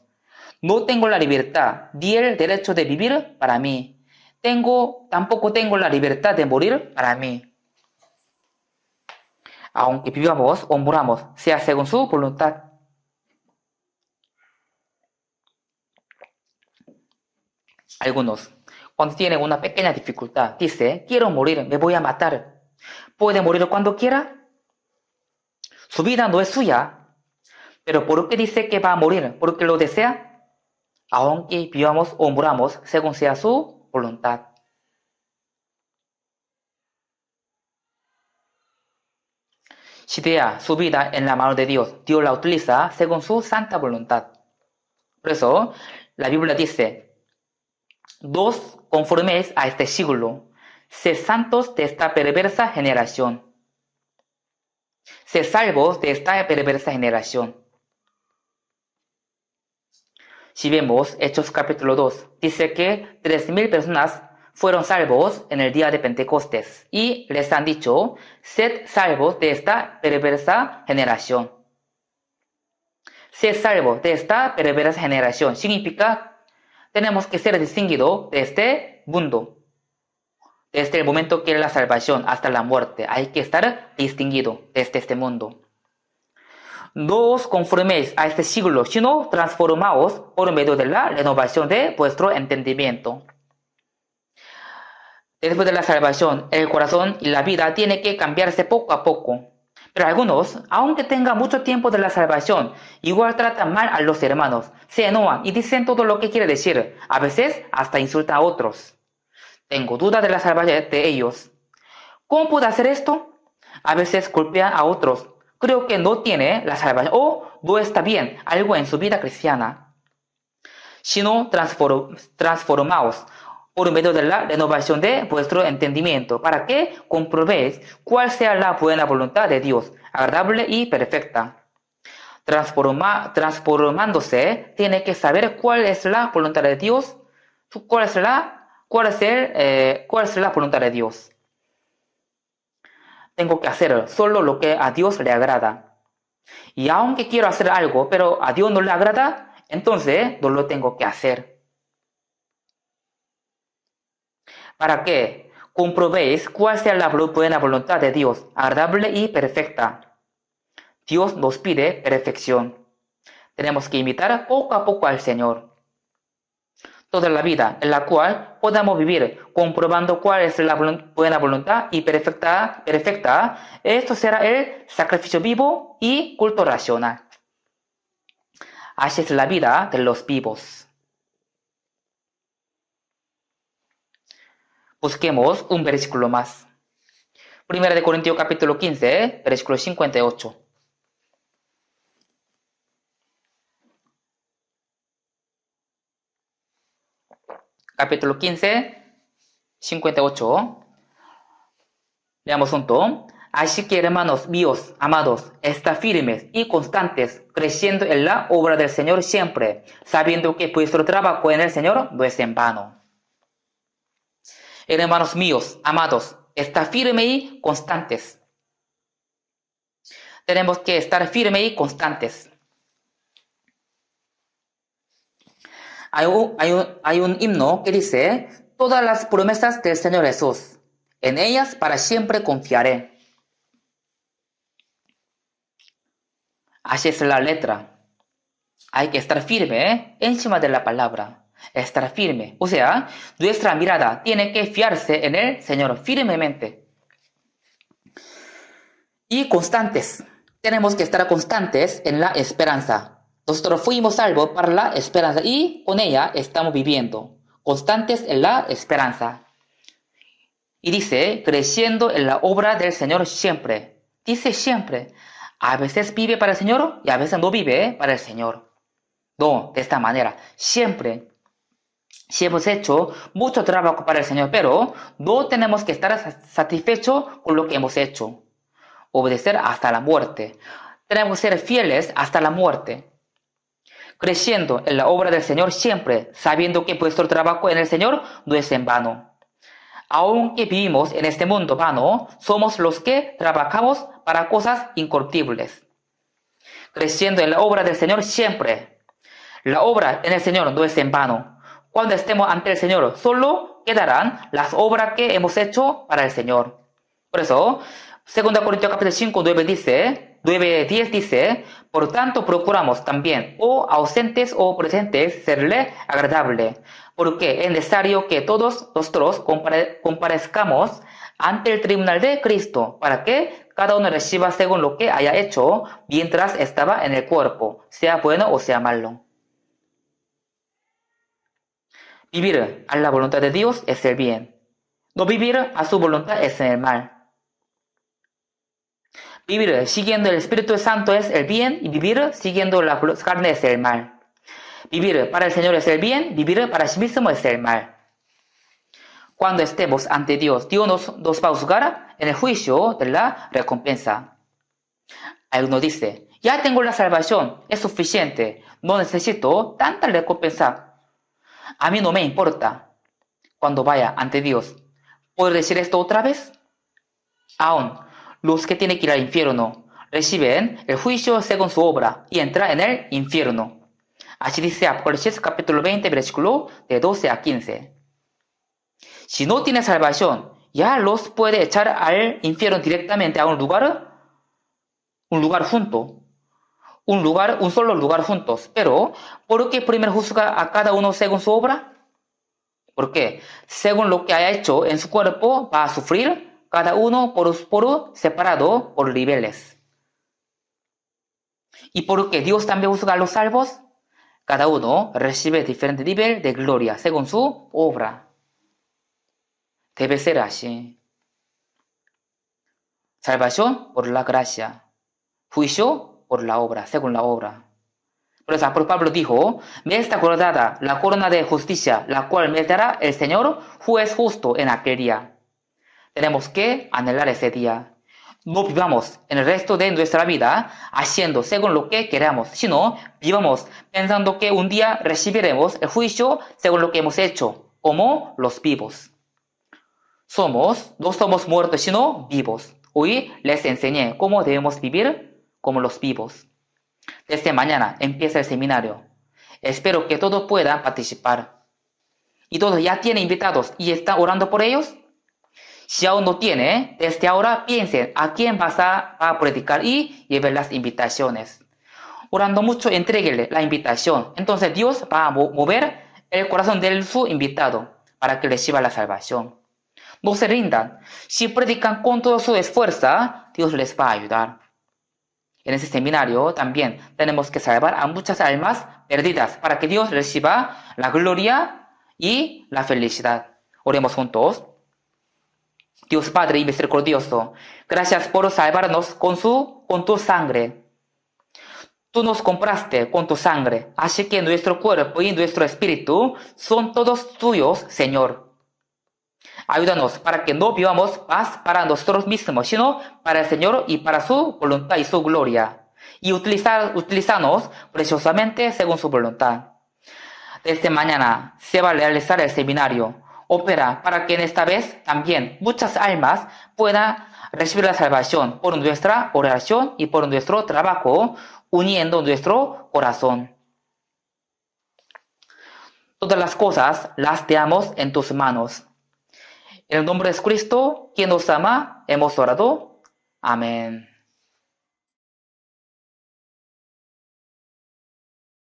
No tengo la libertad ni el derecho de vivir para mí. Tampoco tengo la libertad de morir para mí. Aunque vivamos o muramos, sea según su voluntad. Algunos, cuando tienen una pequeña dificultad, dice, quiero morir, me voy a matar. ¿Puede morir cuando quiera? Su vida no es suya, pero ¿por qué dice que va a morir? ¿Porque lo desea? Aunque vivamos o muramos, según sea su voluntad. Si deja su vida en la mano de Dios, Dios la utiliza según su santa voluntad. Por eso, la Biblia dice, dos conformes a este siglo, sé santos de esta perversa generación. Sé salvos de esta perversa generación. Si vemos Hechos capítulo 2, dice que 3.000 personas fueron salvos en el día de Pentecostés y les han dicho, sed salvos de esta perversa generación. Ser salvos de esta perversa generación significa tenemos que ser distinguidos de este mundo. Desde el momento que la salvación hasta la muerte hay que estar distinguido desde este mundo. No os conforméis a este siglo, sino transformaos por medio de la renovación de vuestro entendimiento. Después de la salvación, el corazón y la vida tienen que cambiarse poco a poco. Pero algunos, aunque tengan mucho tiempo de la salvación, igual tratan mal a los hermanos, se enojan y dicen todo lo que quiere decir, a veces hasta insultan a otros. Tengo duda de la salvación de ellos. ¿Cómo puedo hacer esto? A veces golpean a otros. Creo que no tiene la salvación o no está bien algo en su vida cristiana. Sino transformaos por medio de la renovación de vuestro entendimiento, para que comprobéis cuál sea la buena voluntad de Dios, agradable y perfecta. Transformándose, tiene que saber cuál es la voluntad de Dios, cuál es la voluntad de Dios. Tengo que hacer solo lo que a Dios le agrada. Y aunque quiero hacer algo, pero a Dios no le agrada, entonces no lo tengo que hacer. Para que comprobéis cuál sea la buena voluntad de Dios, agradable y perfecta. Dios nos pide perfección. Tenemos que imitar poco a poco al Señor. Toda la vida en la cual podamos vivir comprobando cuál es la buena voluntad y perfecta, esto será el sacrificio vivo y culto racional. Así es la vida de los vivos. Busquemos un versículo más. 1 Corintios capítulo 15, versículo 58. Capítulo 15, 58. Leamos junto. Así que, hermanos míos, amados, está firmes y constantes, creciendo en la obra del Señor siempre, sabiendo que vuestro trabajo en el Señor no es en vano. Hermanos míos, amados, está firme y constantes. Tenemos que estar firmes y constantes. Hay un himno que dice, todas las promesas del Señor Jesús, en ellas para siempre confiaré. Así es la letra. Hay que estar firme encima de la palabra. Estar firme. O sea, nuestra mirada tiene que fiarse en el Señor firmemente. Y constantes. Tenemos que estar constantes en la esperanza. Nosotros fuimos salvos para la esperanza y con ella estamos viviendo. Constantes en la esperanza. Y dice, creciendo en la obra del Señor siempre. Dice siempre. A veces vive para el Señor y a veces no vive para el Señor. No, de esta manera. Siempre. Si hemos hecho mucho trabajo para el Señor, pero no tenemos que estar satisfechos con lo que hemos hecho. Obedecer hasta la muerte. Tenemos que ser fieles hasta la muerte. Creciendo en la obra del Señor siempre, sabiendo que vuestro trabajo en el Señor no es en vano. Aunque vivimos en este mundo vano, somos los que trabajamos para cosas incorruptibles. Creciendo en la obra del Señor siempre. La obra en el Señor no es en vano. Cuando estemos ante el Señor, solo quedarán las obras que hemos hecho para el Señor. Por eso, 2 Corintios capítulo 5, 9-10 dice, por tanto procuramos también, o ausentes o presentes, serle agradable, porque es necesario que todos nosotros comparezcamos ante el tribunal de Cristo, para que cada uno reciba según lo que haya hecho mientras estaba en el cuerpo, sea bueno o sea malo. Vivir a la voluntad de Dios es el bien. No vivir a su voluntad es el mal. Vivir siguiendo el Espíritu Santo es el bien y vivir siguiendo la carne es el mal. Vivir para el Señor es el bien, vivir para sí mismo es el mal. Cuando estemos ante Dios, Dios nos va a juzgar en el juicio de la recompensa. Alguno dice, ya tengo la salvación, es suficiente, no necesito tanta recompensa. A mí no me importa. Cuando vaya ante Dios, ¿puedo decir esto otra vez? Aún, los que tienen que ir al infierno reciben el juicio según su obra y entran en el infierno. Así dice Apocalipsis capítulo 20, versículo de 12 a 15. Si no tiene salvación, ya los puede echar al infierno directamente a un solo lugar juntos. Pero, ¿por qué primero juzga a cada uno según su obra? Porque según lo que haya hecho en su cuerpo, va a sufrir cada uno por separado por niveles. ¿Y por qué Dios también juzga a los salvos? Cada uno recibe diferente nivel de gloria según su obra. Debe ser así. Salvación por la gracia. Juicio por la obra, según la obra. Por eso Pablo dijo, me está guardada la corona de justicia, la cual me dará el Señor, juez justo en aquel día. Tenemos que anhelar ese día. No vivamos en el resto de nuestra vida haciendo según lo que queramos, sino vivamos pensando que un día recibiremos el juicio según lo que hemos hecho, como los vivos. No somos muertos, sino vivos. Hoy les enseñé cómo debemos vivir como los vivos. Desde mañana empieza el seminario. Espero que todos puedan participar. ¿Y todos ya tienen invitados y están orando por ellos? Si aún no tiene, desde ahora piensen a quién vas a predicar y lleven las invitaciones. Orando mucho, entréguele la invitación. Entonces Dios va a mover el corazón de su invitado para que reciba la salvación. No se rindan. Si predican con todo su esfuerzo, Dios les va a ayudar. En ese seminario también tenemos que salvar a muchas almas perdidas para que Dios reciba la gloria y la felicidad. Oremos juntos. Dios Padre y misericordioso, gracias por salvarnos con tu sangre. Tú nos compraste con tu sangre, así que nuestro cuerpo y nuestro espíritu son todos tuyos, Señor. Ayúdanos para que no vivamos paz para nosotros mismos, sino para el Señor y para su voluntad y su gloria. Y utilizarnos preciosamente según su voluntad. Desde mañana se va a realizar el seminario. Opera para que en esta vez también muchas almas puedan recibir la salvación por nuestra oración y por nuestro trabajo, uniendo nuestro corazón. Todas las cosas las dejamos en tus manos. En el nombre de Cristo, quien nos ama, hemos orado. Amén.